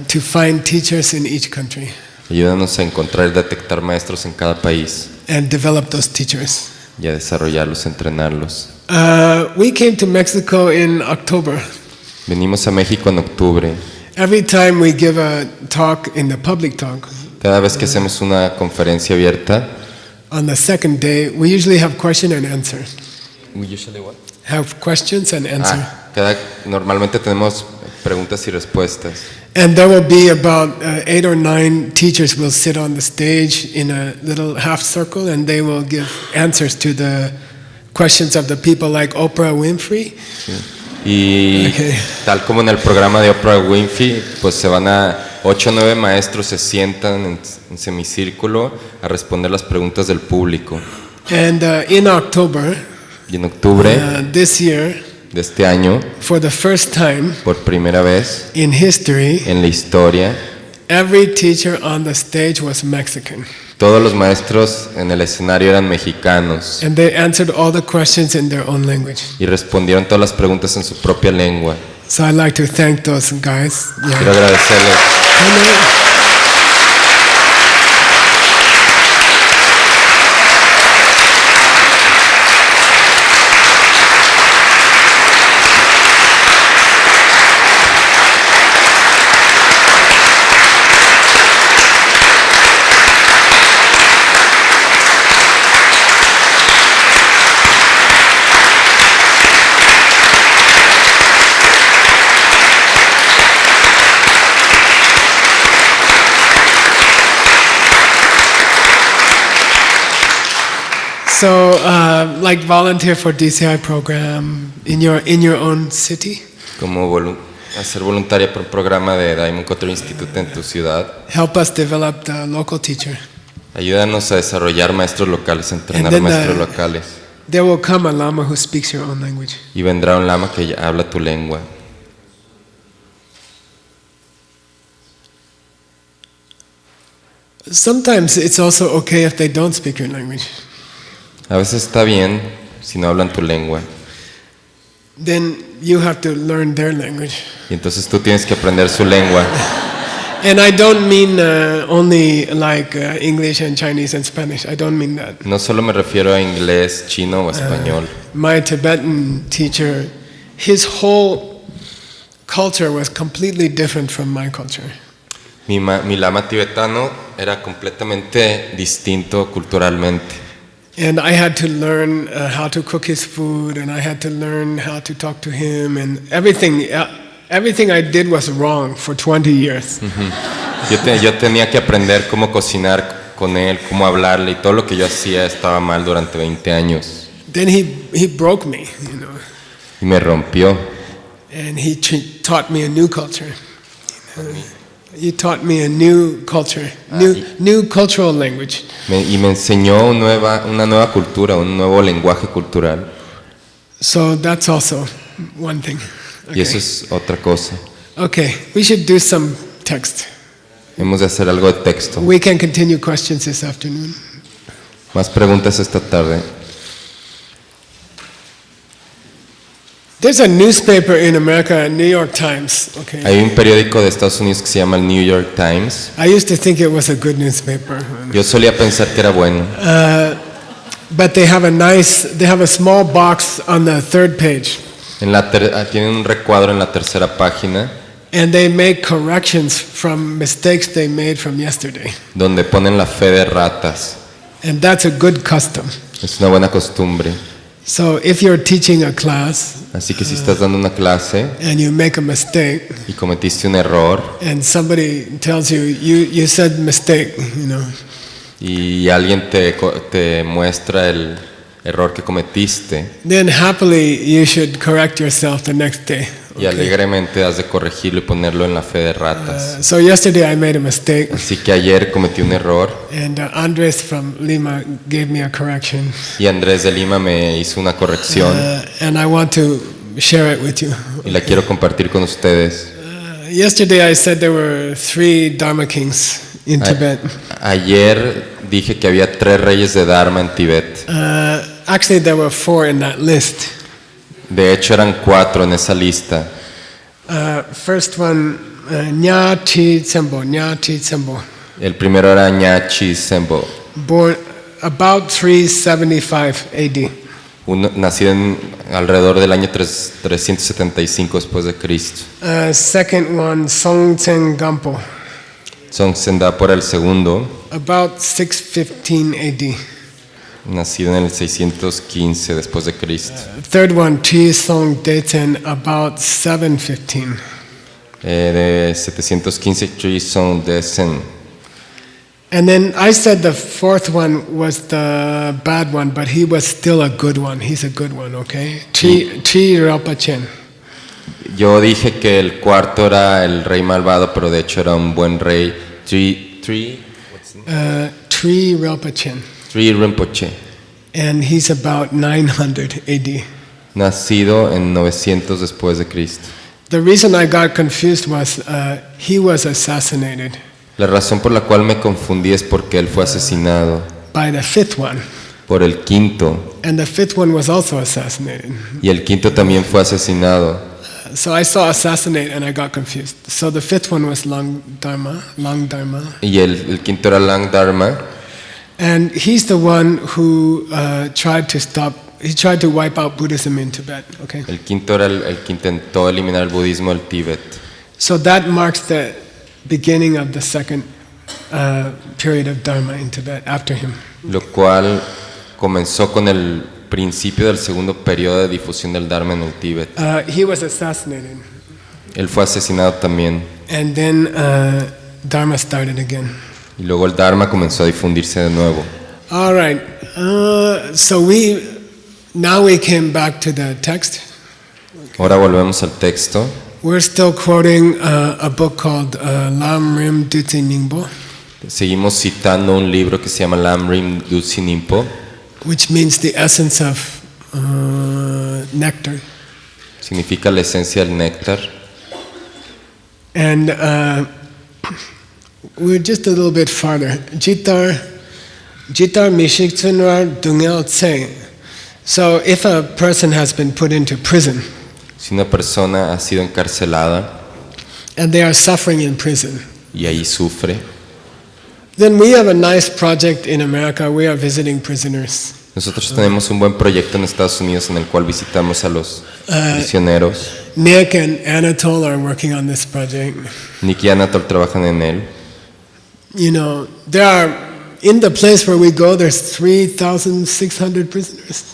to find teachers in each country Ayúdanos a encontrar y detectar maestros en cada país and develop those teachers. y a desarrollarlos, a entrenarlos. We came to Mexico in October. Venimos a México en octubre. Every time we give a talk in the public talk, Cada vez que hacemos una conferencia abierta, on the second day, we usually have question and answer. Have questions and answer. normalmente tenemos preguntas y respuestas. And there will be about 8 or 9 teachers will sit on the stage in a little half circle, and they will give answers to the questions of the people, like Oprah Winfrey. Sí. Y Okay. tal como en el programa de Oprah Winfrey, pues se van a 8 o 9 maestros se sientan en semicírculo a responder las preguntas del público. And in October, Y en octubre this year, de este año, for the first time por primera vez in history, en la historia, every teacher on the stage was Mexican. todos los maestros en el escenario eran mexicanos And they answered all the questions in their own language. y respondieron todas las preguntas en su propia lengua. So I'd like to thank those guys. Quiero Yeah. agradecerles. So, like volunteer for DCI program in your own city. Como hacer voluntaria por un programa de Diamond Cutter Institute en tu ciudad. Help us develop the local teacher. Ayúdanos a desarrollar maestros locales, a entrenar And then, maestros locales. There will come a lama who speaks your own language. Y vendrá un lama que habla tu lengua. Sometimes it's also okay if they don't speak your language. A veces está bien si no hablan tu lengua. Then you have to learn their language. Y entonces tú tienes que aprender su lengua. And I don't mean only like English and Chinese and Spanish. I don't mean that. No solo me refiero a inglés, chino o español. My Tibetan teacher, his whole culture was completely different from my culture. Mi lama tibetano era completamente distinto culturalmente. And I had to learn how to cook his food, and I had to learn how to talk to him, and everything I did was wrong for 20 years. Yo tenía que aprender cómo cocinar con él, cómo hablarle, y todo lo que yo hacía estaba mal durante 20 años. Then he broke me, you know, Y me rompió. and he taught me a new culture. He taught me a new culture, new cultural language. Y me enseñó una nueva cultura, un nuevo lenguaje cultural. So that's also one thing. Y eso es otra cosa. Okay, we should do some text. Hemos de hacer algo de texto. We can continue questions this afternoon. Más preguntas esta tarde. There's a newspaper in America, New York Times. Okay. Hay un periódico de Estados Unidos que se llama el New York Times. I used to think it was a good newspaper. Yo solía pensar que era bueno. But they have a small box on the third page. Tienen un recuadro en la tercera página And they make corrections from mistakes they made from yesterday. donde ponen la fe de ratas. And that's a good custom. Es una buena costumbre. So if you're teaching a class Así que si estás dando una clase and you make a mistake y cometiste un error and somebody tells you said mistake, you know, y alguien te muestra el error que cometiste then happily you should correct yourself the next day. y alegremente has de corregirlo y ponerlo en la fe de ratas. So yesterday I made a mistake, Así que ayer cometí un error and Andres from Lima gave me a correction, y Andrés de Lima me hizo una corrección and I want to share it with you. y la quiero compartir con ustedes. Yesterday I said there were 3 Dharma kings in Tibet. Ayer dije que había 3 reyes de Dharma en Tibet. Actually, there were 4 in that list. De hecho eran 4 en esa lista. First one, Nya Chi Tsembo, El primero era Nyachi Sembo, born about 375 AD. nacido alrededor del año 375 después de Cristo. Second one, Songtsen Gampo, Songtsen por el segundo, about 615 AD. nacido en el 615 después de Cristo. Third one, Chi Song Deten, about 715. De 715 trees sont descend. And then I said the fourth one was the bad one, but he was still a good one. He's a good one, okay? Tri Rapachen. Yo dije que el cuarto era el rey malvado, pero de hecho era un buen rey. Tri Rapachen. Tri Rinpoche. And he's about 900 AD. Nacido en 900 después de Cristo. The reason I got confused was he was assassinated. La razón por la cual me confundí es porque él fue asesinado By the fifth one. por el quinto. And the fifth one was also assassinated. Y el quinto también fue asesinado. So I saw assassinate and I got confused. So the fifth one was Long Dharma. Y el quinto era Lang Dharma. And he's the one who tried to wipe out Buddhism in Tibet. Okay. El quinto era el que intentó eliminar el budismo del Tíbet. So that marks the beginning of the second period of Dharma in Tibet after him. Lo cual comenzó con el principio del segundo periodo de difusión del Dharma en el Tíbet. He was assassinated. Él fue asesinado también. And then Dharma started again. Y luego el Dharma comenzó a difundirse de nuevo. All right. So now we came back to the text. Ahora volvemos al texto. We're still quoting a book called Lam Rim Dutsi Ningpo, Seguimos citando un libro que se llama Lam Rim Dutsi Nimpo, which means the essence of nectar. significa la esencia del néctar. And we're just a little bit farther. Jitar Mishik Tsunrar Dungel Tse. So if a person has been put into prison Si una persona ha sido encarcelada and they are suffering in prison, y ahí sufre, then we have a nice project in America. We are visiting prisoners. nosotros tenemos un buen proyecto en Estados Unidos en el cual visitamos a los prisioneros. Nick and Anatole are working on this project. Nick y Anatol trabajan en él. You know, there are, in the place where we go, there's 3,600 prisoners.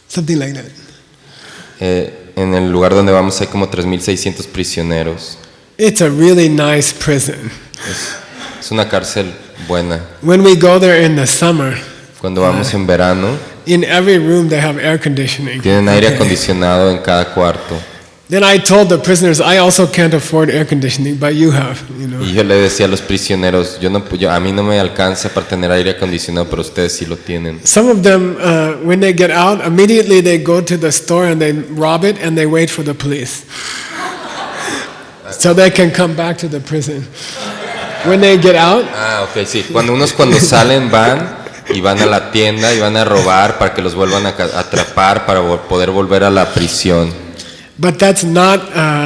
Something like that. En el lugar donde vamos hay como 3,600 prisioneros. It's a really nice prison. Es una cárcel buena. When we go there in the summer, Cuando vamos en verano, in every room they have air conditioning. tienen aire acondicionado en cada cuarto. Then I told the prisoners, I also can't afford air conditioning, but you have, you know. Y yo le decía a los prisioneros, a mí no me alcanza para tener aire acondicionado, pero ustedes sí lo tienen. Some of them, when they get out, immediately they go to the store and they rob it and they wait for the police. So they can come back to the prison. When they get out, Ok, sí. Cuando salen van y van a la tienda y van a robar para que los vuelvan a atrapar para poder volver a la prisión. but that's not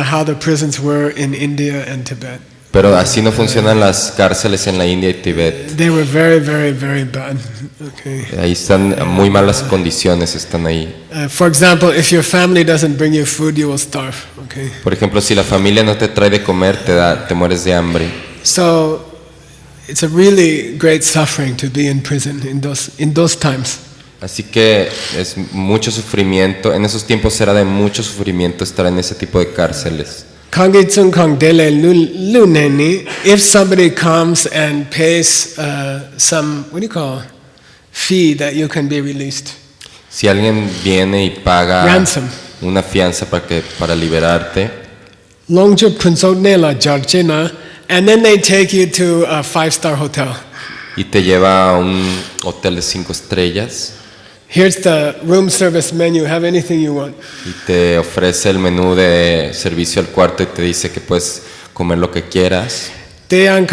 how the prisons were in India and Tibet. Pero así no funcionan las cárceles en la India y Tibet. They were very, very, very bad. Okay. Ahí están muy malas condiciones, están ahí. For example, if your family doesn't bring you food, you will starve. Okay. Por ejemplo, si la familia no te trae de comer, te mueres de hambre. So it's a really great suffering to be in prison in those times. Así que es mucho sufrimiento. En esos tiempos era de mucho sufrimiento estar en ese tipo de cárceles. If somebody comes and pays some, fee that you can be released. Si alguien viene y paga Ransom. una fianza para liberarte, And then they take you to a 5-star hotel. y te lleva a un hotel de 5 estrellas Here's the room service menu. Have anything you want. y te ofrece el menú de servicio al cuarto y te dice que puedes comer lo que quieras. Then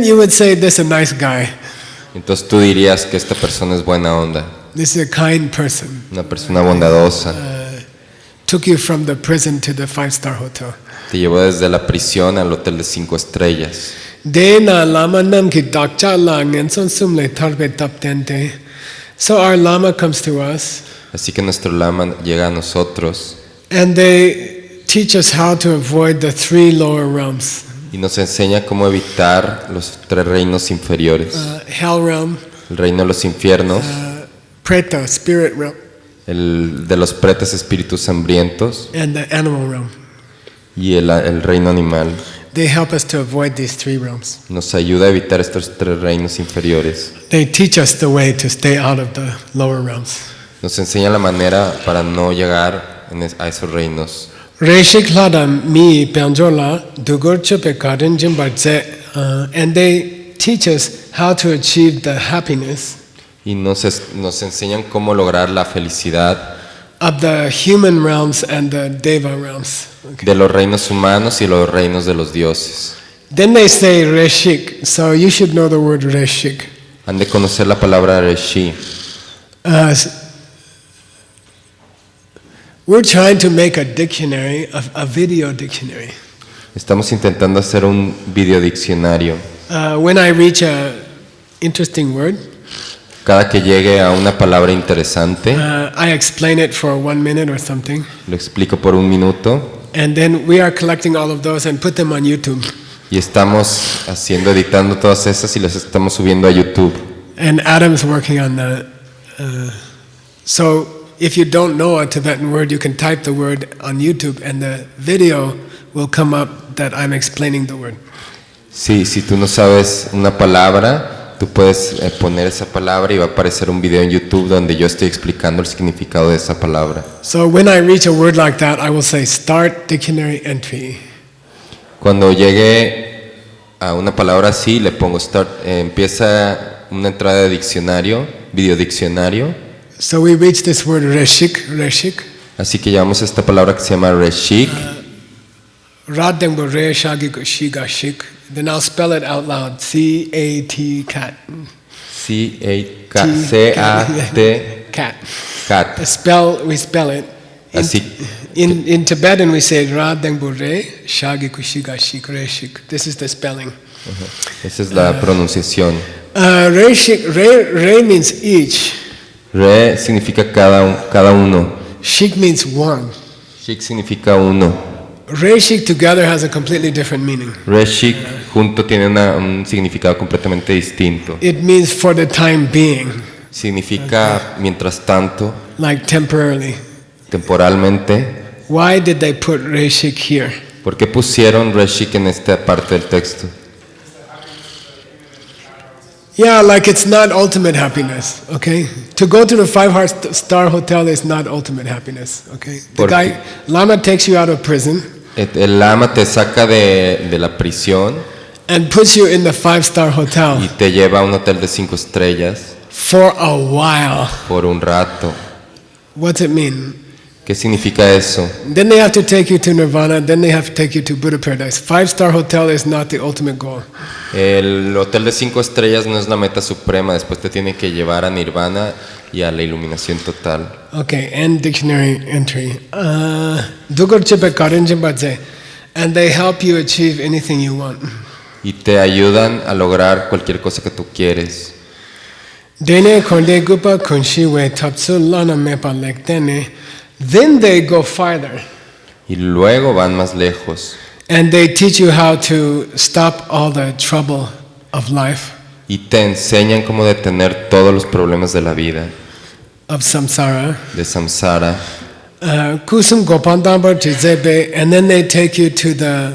you would say, this is a nice guy. Entonces tú dirías que esta persona es buena onda, This is a kind person. una persona bondadosa. Took you from the prison to the 5-star hotel. Te llevó desde la prisión al hotel de 5 estrellas. So our Lama comes to us Así que nuestro lama llega a nosotros and they teach us how to avoid the 3 lower realms. y nos enseña cómo evitar los 3 reinos inferiores. Hell realm, El reino de los infiernos, Preta, spirit realm, el de los pretas espíritus hambrientos and the animal realm. y el reino animal. They help us to avoid these three realms. Nos ayuda a evitar estos tres reinos inferiores. They teach us the way to stay out of the lower realms. Nos enseña la manera para no llegar a esos reinos. And they teach us how to achieve the happiness Y nos enseñan cómo lograr la felicidad of the human realms and the deva realms. Okay. de los reinos humanos y los reinos de los dioses. Then they say reshik, so you should know the word reshik. Han de conocer la palabra Reshi. We're trying to make a dictionary, a video dictionary. Estamos intentando hacer un videodiccionario. When I reach a interesting word, Cada que llegue a una palabra interesante, I explain it for 1 minute or something. lo explico por 1 minuto And then we are collecting all of those and put them on YouTube. y estamos editando todas esas y las estamos subiendo a YouTube. And Adam's working on that. So if you don't know a Tibetan word, you can type the word on YouTube and the video will come up that I'm explaining the word. Sí, si tú no sabes una palabra, tú puedes poner esa palabra y va a aparecer un video en YouTube donde yo estoy explicando el significado de esa palabra. So when I reach a word like that, I will say start dictionary entry. Cuando llegue a una palabra así, le pongo start, empieza una entrada de diccionario, videodiccionario. So we reach this word reshik, reshik. Así que llamamos esta palabra que se llama Reshik. Radengbo re shagik shiga shik. Then I'll spell it out loud. C-A-T cat. C-A-T. Cat. Cat. We spell it. Así. In Tibetan we say Radengbo re shagik shiga shik reshik. This is the spelling. Esa es la pronunciación. Reshik, re means each. Re significa cada uno. Shik means one. Shik significa uno. Reshik together has a completely different meaning. Reshik junto tiene un significado completamente distinto. It means for the time being. Significa mientras tanto, Like temporarily. temporalmente. Why did they put Reshik here? ¿Por qué pusieron Reshik en esta parte del texto? Yeah, like it's not ultimate happiness, okay? To go to the 5-star hotel is not ultimate happiness, okay? The guy, Lama takes you out of prison. El lama te saca de la prisión And puts you in the 5-star hotel. y te lleva a un hotel de 5 estrellas For a while. por un rato. What's it mean? ¿Qué significa eso? Then they have to take you to Nirvana, then they have to take you to Buddha Paradise. 5-star hotel is not the ultimate goal. El hotel de 5 estrellas no es la meta suprema, después te tiene que llevar a Nirvana y a la iluminación total. Okay, end dictionary entry. And they help you achieve anything you want. Y te ayudan a lograr cualquier cosa que tú quieres. Dene konde gupa kunshiwe tapsu lana mepa lektene. Then they go farther. Y luego van más lejos. And they teach you how to stop all the trouble of life. Y te enseñan cómo detener todos los problemas de la vida. Of samsara. De samsara. Kusum gopandamba jizebe. And then they take you to the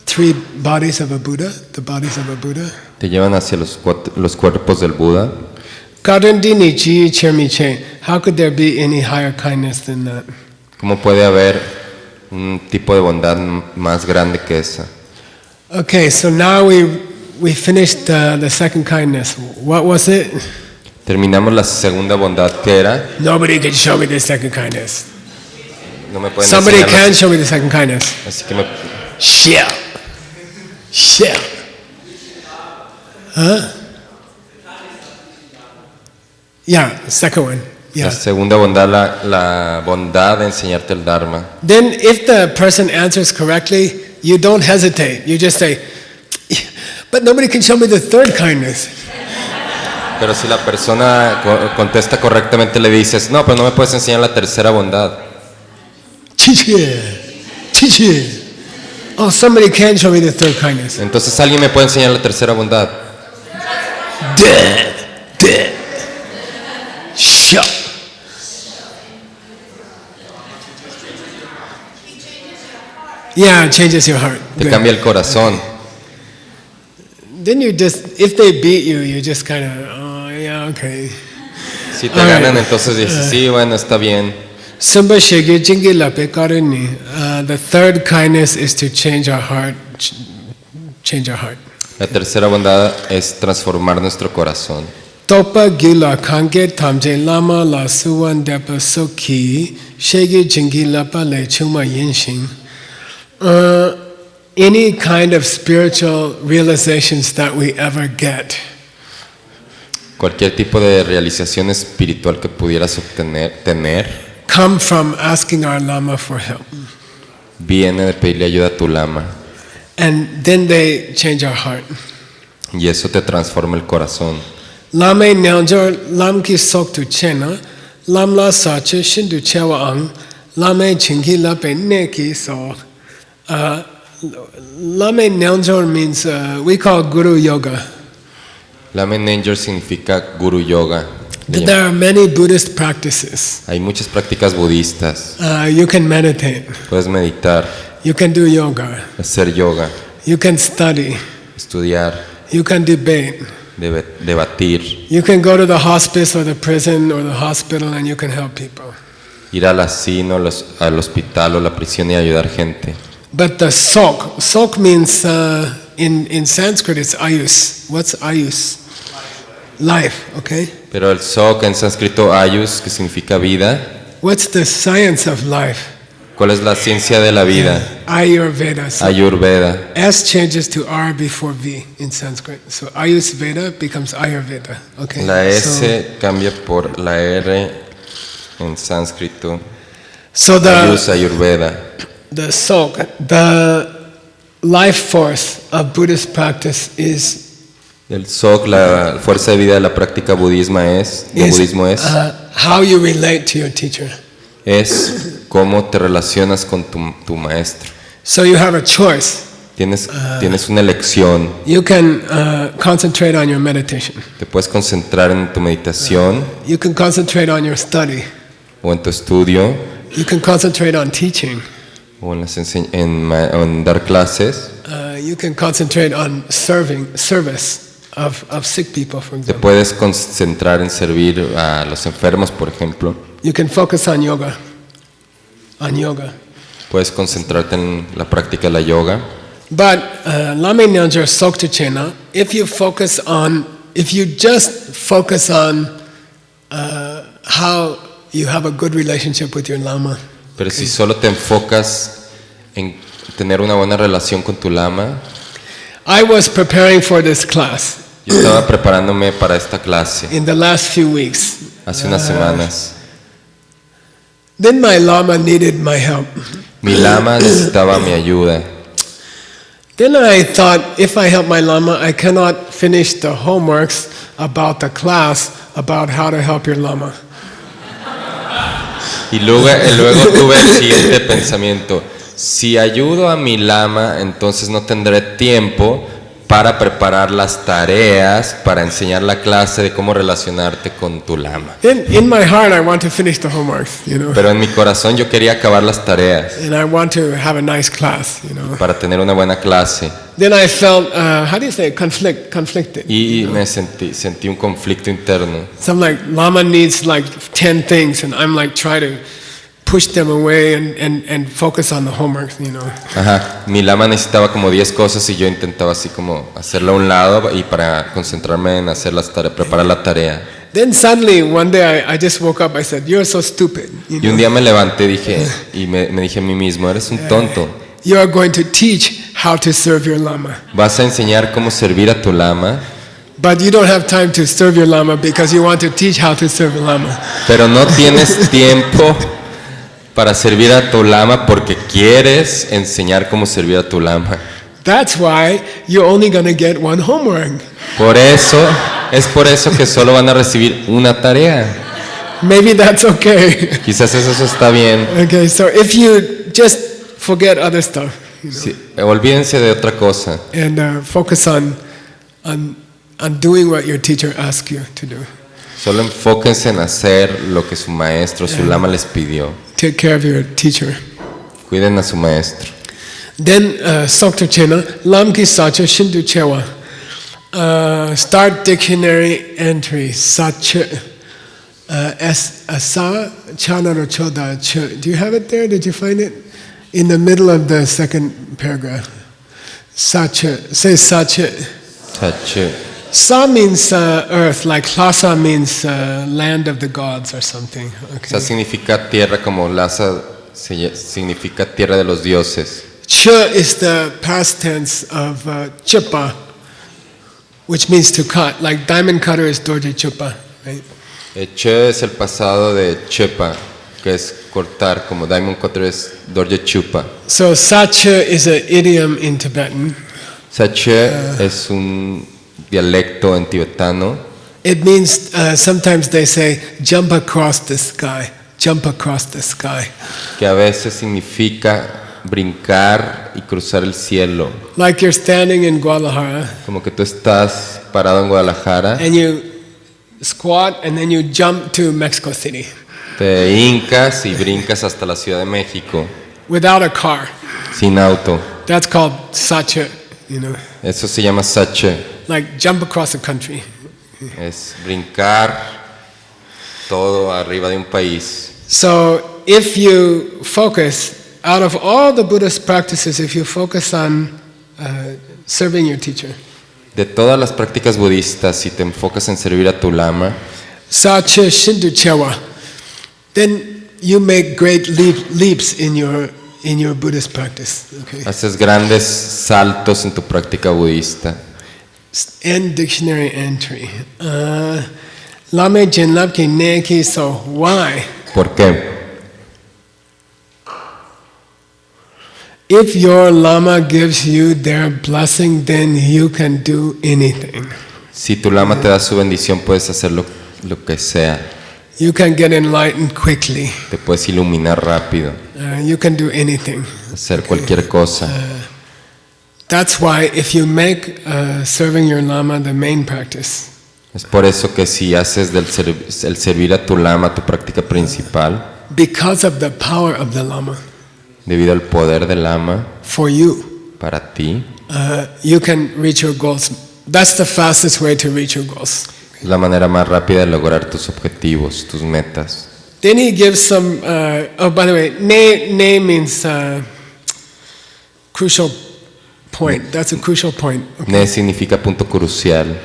3 bodies of a Buddha. The bodies of a Buddha. Te llevan hacia los cuerpos del Buda. Karandini chi chermiche. How could there be any higher kindness than that? ¿Cómo puede haber un tipo de bondad más grande que esa? Okay, so now we finished the second kindness. What was it? Terminamos la segunda bondad que era. Nobody can show me the second kindness. No me pueden Somebody enseñar can show me the second kindness. Así que me... Shit. Huh? Yeah, second one. La Yeah. segunda bondad, la bondad de enseñarte el Dharma. Then if the person answers correctly, you don't hesitate. You just say, but nobody can show me the third kindness. Pero si la persona contesta correctamente, le dices, no, pero no me puedes enseñar la tercera bondad. Chichi. Oh, somebody can show me the third kindness. Entonces alguien me puede enseñar la tercera bondad. Dead. Shut. Yeah, it changes your heart. Te Good. cambia el corazón. Then you just, if they beat you, you just kind of, oh yeah, okay. Si te Alright. ganan, entonces dices, sí, bueno, está bien. Sumba shege jingi lape karuni. The third kindness is to change our heart. Change our heart. La tercera bondad es transformar nuestro corazón. Topa gila kange tamje lama la suwan depa soki shege jingi lapa le chuma yinshin. Any kind of spiritual realizations that we ever get Cualquier tipo de realización espiritual que pudieras tener, come from asking our lama for help. viene de pedirle ayuda a tu lama. And then they change our heart. Y eso te transforma el corazón. Lame nyangjo lam ki sok tu chena, lam la sa che shin tu chewa ang, lame chingi la pe ne ki so. Lame nyangjo means, we call guru yoga. Lame Nanger significa Guru Yoga. There are many Buddhist practices. Hay muchas prácticas budistas. You can meditate, Puedes meditar, you can do yoga, hacer yoga, you can study, estudiar, you can debate, debatir, you can go to the hospice or the prison or the hospital and you can help people. ir al asilo, al hospital o la prisión y ayudar gente. But the sok means in Sanskrit it's ayus. What's ayus? Life, okay? Pero el sok en sánscrito ayus, que significa vida. What's the science of life? ¿Cuál es la ciencia de la vida? Ayurveda. So Ayurveda. S changes to R before V in Sanskrit. So Ayurveda becomes Ayurveda, okay? La S So, cambia por la R en sánscrito. so Ayus, Ayurveda. the sok, the life force of Buddhist practice is El sok, la fuerza de vida de la práctica budismo es how you relate to your teacher. es cómo te relacionas con tu maestro. So you have a choice. Tienes una elección. You can concentrate on your meditation. Te puedes concentrar en tu meditación You can concentrate on your study. o en tu estudio You can concentrate on teaching. o en dar clases. You can concentrate on service of sick people, for Te example. puedes concentrar en servir a los enfermos, por ejemplo. You can focus on yoga. On yoga. Puedes concentrarte en la práctica de la yoga. But Lame Nyangjo Sokta Chena, if you just focus on how you have a good relationship with your lama. Pero si solo te enfocas en tener una buena relación con tu lama. I was preparing for this class Yo estaba preparándome para esta clase in the last few weeks. hace unas semanas. Then my lama needed my help. Mi lama necesitaba mi ayuda. Then I thought, if I help my lama, I cannot finish the homeworks about the class about how to help your lama. Y luego tuve el siguiente pensamiento. Si ayudo a mi lama, entonces no tendré tiempo para preparar las tareas, para enseñar la clase de cómo relacionarte con tu lama. In my heart, I want to finish the homeworks, Pero en mi corazón yo quería acabar las tareas and I want to have a nice class, para tener una buena clase. Then I felt, how do you say, conflicted. Y me sentí un conflicto interno. So I'm like, lama needs like 10 things, and I'm like trying to push them away and focus on the homework, Ajá, mi lama necesitaba como 10 cosas y yo intentaba así como hacerla a un lado y para concentrarme en hacer las tareas, preparar la tarea. Then suddenly one day I just woke up. I said, "You're so stupid." Y un día me levanté y me dije a mí mismo, eres un tonto. You are going to teach how to serve your lama, Vas a enseñar cómo servir a tu lama, but you don't have time to serve your lama because you want to teach how to serve your lama. pero no tienes tiempo para servir a tu lama porque quieres enseñar cómo servir a tu lama. That's why you're only going to get one homework. Es por eso que solo van a recibir una tarea. Maybe that's okay. Quizás eso está bien. Okay, so if you just forget other stuff, Sí, olvídense de otra cosa and focus on doing what your teacher asks you to do. Solo enfóquense en hacer lo que su maestro, su lama les pidió. Take care of your teacher. Cuiden a su maestro. Then Sokto Chena, Lamki Sacha Shindu Chewa. Start dictionary entry, Sacha. Asa Chana Choda Ch. Do you have it there? Did you find it? In the middle of the second paragraph. Sacha. Say Sacha. Sacha. Sa means earth, like Lhasa means land of the gods or something. Okay. Sa significa tierra, como Lhasa significa tierra de los dioses. Ch is the past tense of chupa, which means to cut. Like diamond cutter is dorje chupa, right? Ch es el pasado de chepa, que es cortar, como diamond cutter es dorje chupa. So sacha is an idiom in Tibetan. Sache es un dialecto en tibetano. It means sometimes they say jump across the sky, jump across the sky. Que a veces significa brincar y cruzar el cielo. Like you're standing in Guadalajara. Como que tú estás parado en Guadalajara. And you squat and then you jump to Mexico City. Te hincas y brincas hasta la Ciudad de México. Without a car. Sin auto. That's called sacha, you know. Eso se llama sache. Like jump across the country. Es brincar todo arriba de un país. So if you focus, out of all the Buddhist practices, if you focus on serving your teacher, De todas las prácticas budistas, si te enfocas en servir a tu lama, sacha shindu chewa, then you make great leaps in your Buddhist practice. Okay. haces grandes saltos en tu práctica budista. End dictionary entry. Lame jinlap ki neki, so why? ¿Por qué? If your lama gives you their blessing, then you can do anything. Si tu lama te da su bendición, puedes hacer lo que sea. You can get enlightened quickly. Te puedes iluminar rápido, You can do anything. hacer cualquier cosa. That's why if you make serving your lama the main practice, Es por eso que si haces el servir a tu lama tu práctica principal, because of the power of the lama debido al poder del lama for you, para ti, you can reach your goals. That's the fastest way to reach your goals. es la manera más rápida de lograr tus objetivos, tus metas. Then he gives some, oh, by the way, ne means crucial point. That's a crucial point. Okay. Ne significa punto crucial.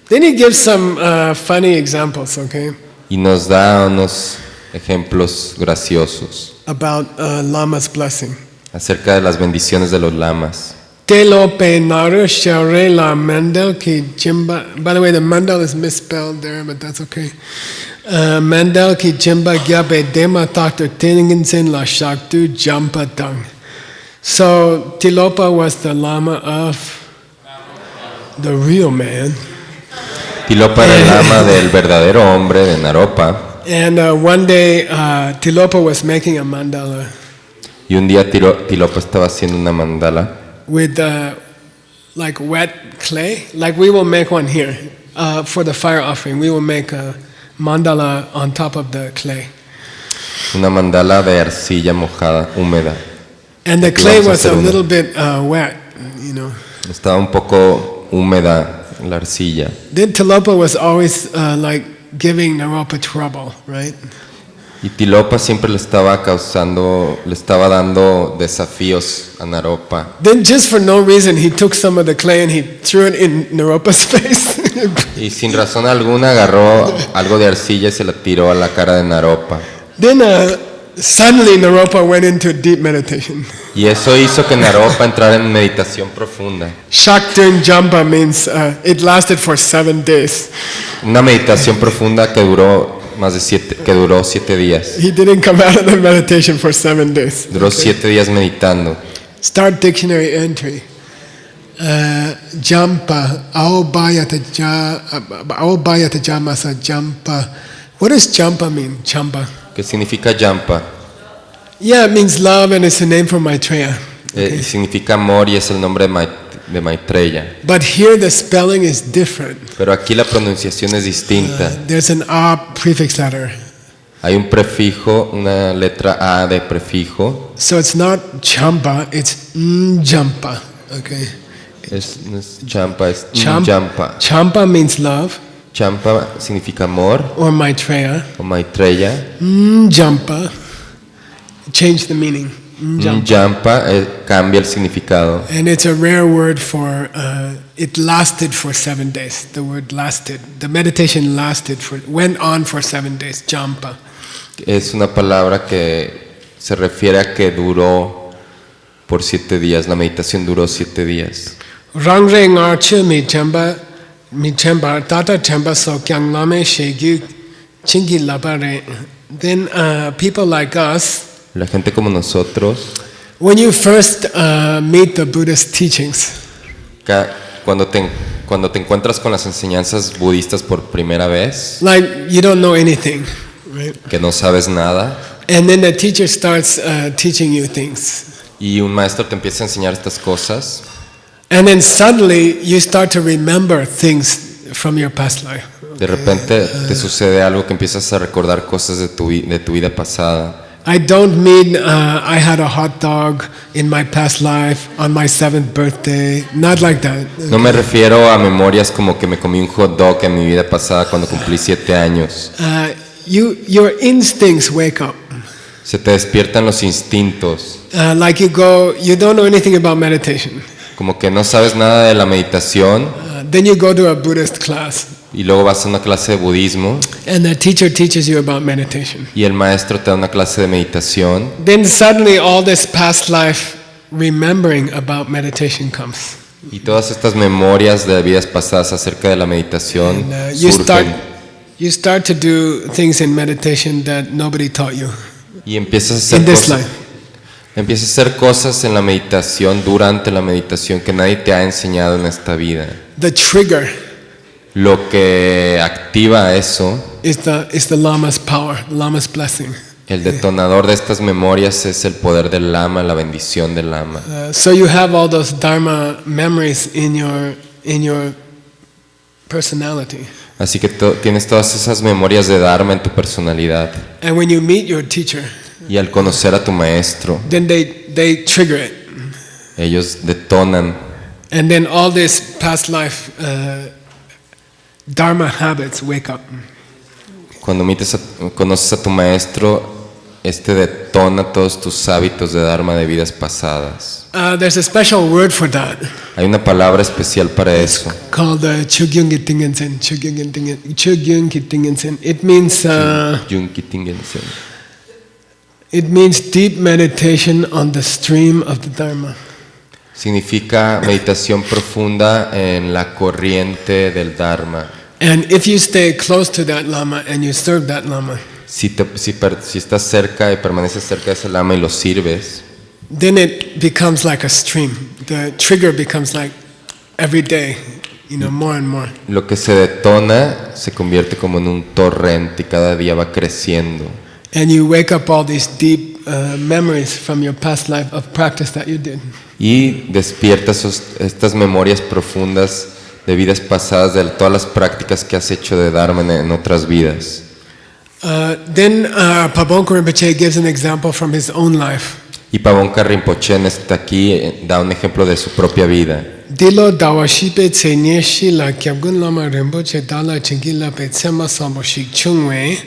Then he gives some funny examples, okay, Y nos da unos ejemplos graciosos about lama's blessing. acerca de las bendiciones de los lamas. Telo pe naru shaure la mandal ki jimba. By the way, the mandal is misspelled there, but that's okay. Mandal ki jimba gyabe dema takter tinginsin la shaktu jampa dung. So Tilopa was the lama of the real man. Tilopa era el lama del verdadero hombre de Naropa. And one day Tilopa was making a mandala Y un día Tilopa estaba haciendo una mandala with like wet clay. Like we will make one here for the fire offering. We will make a mandala on top of the clay. una mandala de arcilla mojada, húmeda. And the clay was a little bit wet, you know. Estaba un poco húmeda la arcilla. Then Tilopa was always like giving Naropa trouble, right? Y Tilopa siempre le estaba dando desafíos a Naropa. Then just for no reason, he took some of the clay and he threw it in Naropa's face. Y sin razón alguna agarró algo de arcilla y se la tiró a la cara de Naropa. Then suddenly Naropa went into deep meditation. Y eso hizo que Naropa entrara en meditación profunda. Shaktin Jampa means it lasted for 7 days. Una meditación profunda que duró duró 7 días. He didn't come out of the meditation for 7 days. Duró 7 días meditando. Start dictionary entry. Jampa, aobayata jamasa jampa. What does jampa mean? Jampa. ¿Qué significa Jampa? Yeah, it means love and it's a name for Maitreya. Okay. Significa amor y es el nombre de Maitreya. But here the spelling is different. Pero aquí la pronunciación es distinta. There's an a prefix letter. Hay un prefijo, una letra A de prefijo. So it's not champa, it's jampa. Okay. No es champa, es Champa. jampa. Champa means love, Champa significa amor or Maitreya. o Maitreya. Jampa. Change the meaning. Jampa. Jampa cambia el significado. And it's a rare word for, it lasted for 7 days. The word lasted. The meditation went on for 7 days. Jampa. Es una palabra que se refiere a que duró por 7 días. La meditación duró 7 días. Rang re ngar chu mi chamba tata chamba so kyang lame shegi chingi labare. Then people like us, La gente como nosotros, when you first meet the Buddhist teachings, cuando te encuentras con las enseñanzas budistas por primera vez, like you don't know anything, right? que no sabes nada, And then the teacher starts teaching you things. y un maestro te empieza a enseñar estas cosas, And then suddenly you start to remember things from your past life. de repente te sucede algo que empiezas a recordar cosas de tu vida pasada. I don't mean I had a hot dog in my past life on my 7th birthday. Not like that. No me refiero a memorias como que me comí un hot dog en mi vida pasada cuando cumplí 7 años. Your instincts wake up. Se te despiertan los instintos, Like you don't know anything about meditation. como que no sabes nada de la meditación, Then you go to a Buddhist class, y luego vas a una clase de budismo and the teacher teaches you about meditation. y el maestro te da una clase de meditación, Then suddenly all this past life remembering about meditation comes. y todas estas memorias de vidas pasadas acerca de la meditación And surgen, you start to do things in meditation that nobody taught you y empiezas in this life. a hacer cosas en la meditación, durante la meditación, que nadie te ha enseñado en esta vida. The trigger Lo que activa eso, is the Lama's power, Lama's blessing. el detonador de estas memorias, es el poder del Lama, la bendición del Lama. So you have all those Dharma memories in your personality. Así que tienes todas esas memorias de Dharma en tu personalidad. And when you meet your teacher, Y al conocer a tu maestro, then they trigger it. ellos detonan, And then all this past life Dharma habits wake up. cuando conoces a tu maestro, detona todos tus hábitos de Dharma de vidas pasadas. There's a special word for that Hay una palabra especial para eso. called Chugyung Tingensen. It means Junki Tingensen. it means deep meditation on the stream of the Dharma. Significa meditación profunda en la corriente del Dharma. And if you stay close to that Lama and you serve that Lama, Si estás cerca y permaneces cerca de ese Lama y lo sirves, then it becomes like a stream. The trigger becomes like every day, more and more. lo que se detona se convierte como en un torrente y cada día va creciendo. And you wake up all these deep memories from your past life of practice that you did. Y despierta estas memorias profundas de vidas pasadas, de todas las prácticas que has hecho de Dharma en otras vidas. Then Pabonka Rinpoche gives an example from his own life. Y Pabonka Rinpoche está aquí, da un ejemplo de su propia vida. Dilo dawashipe tsenye shila kyabgun lama Rinpoche dala chingila pe tsema sambo shik chungwe.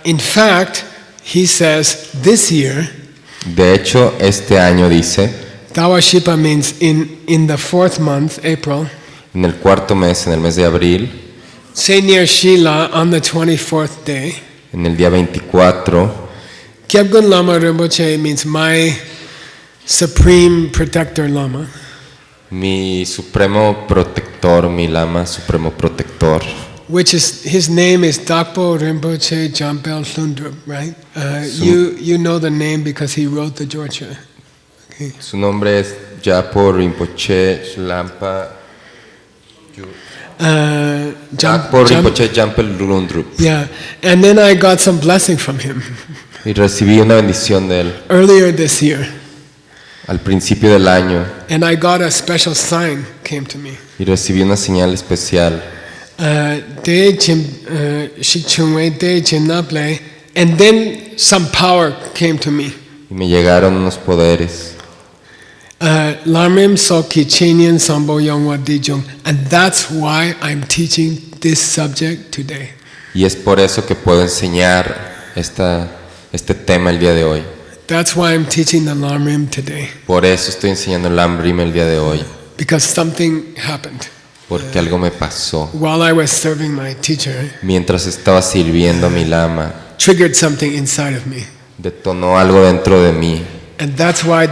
In fact, he says this year, De hecho, este año dice, Dawashipa means in the 4th month, April, en el 4º mes, en el mes de abril, Senior Shila on the 24th day, en el día 24, Kyabgun Lama Rinpoche means my supreme protector Lama. mi supremo protector, mi Lama supremo protector, Which is, his name is Dakpo Rinpoche Jampel Lundrup, right? You know the name because he wrote the Georgia. Okay. su nombre es Japo Rinpoche Shlampa Japo Rinpoche Jampel Lundrup. Yeah, and then I got some blessing from him Y recibí una bendición de él earlier this year. al principio del año, And I got a special sign came to me. y recibí una señal especial. De Chim Shichungwe, De Chinaple, and then some power came to me. Y me llegaron unos poderes. Lamrim so Kichinian Sambo Yongwa Dijung, and that's why I'm teaching this subject today. Y es por eso que puedo enseñar este tema el día de hoy. That's why I'm teaching the Lamrim today. Por eso estoy enseñando el LAM el día de hoy. Because something happened. Porque algo me pasó. While I was serving my teacher, Mientras estaba sirviendo a mi lama, triggered something inside of me. detonó algo dentro de mí. And that's why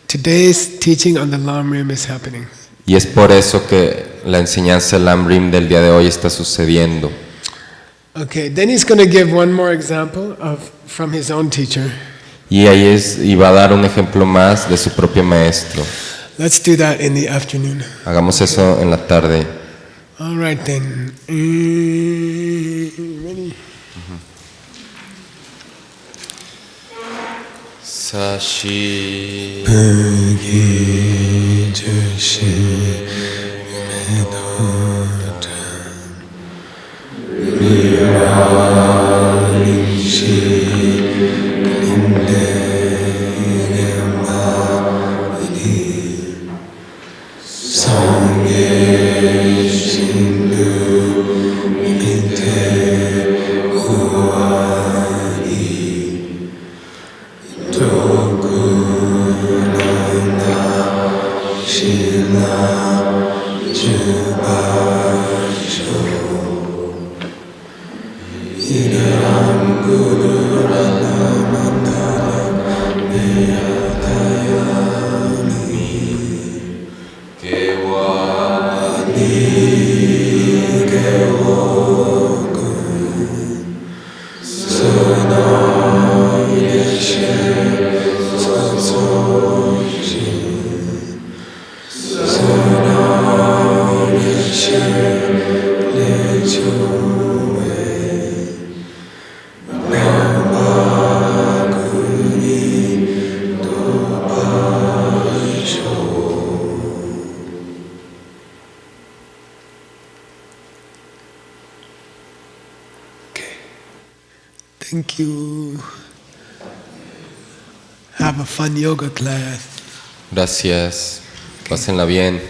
today's teaching on the Lamrim is happening. Y es por eso que la enseñanza del LAM del día de hoy está sucediendo. Okay, then he's going to give one more example from his own teacher. Y y va a dar un ejemplo más de su propio maestro. Let's do that in the afternoon. Hagamos eso en la tarde. All right then. Ready? Sashi Thank you. Have a fun yoga class. Gracias. Pásenla bien.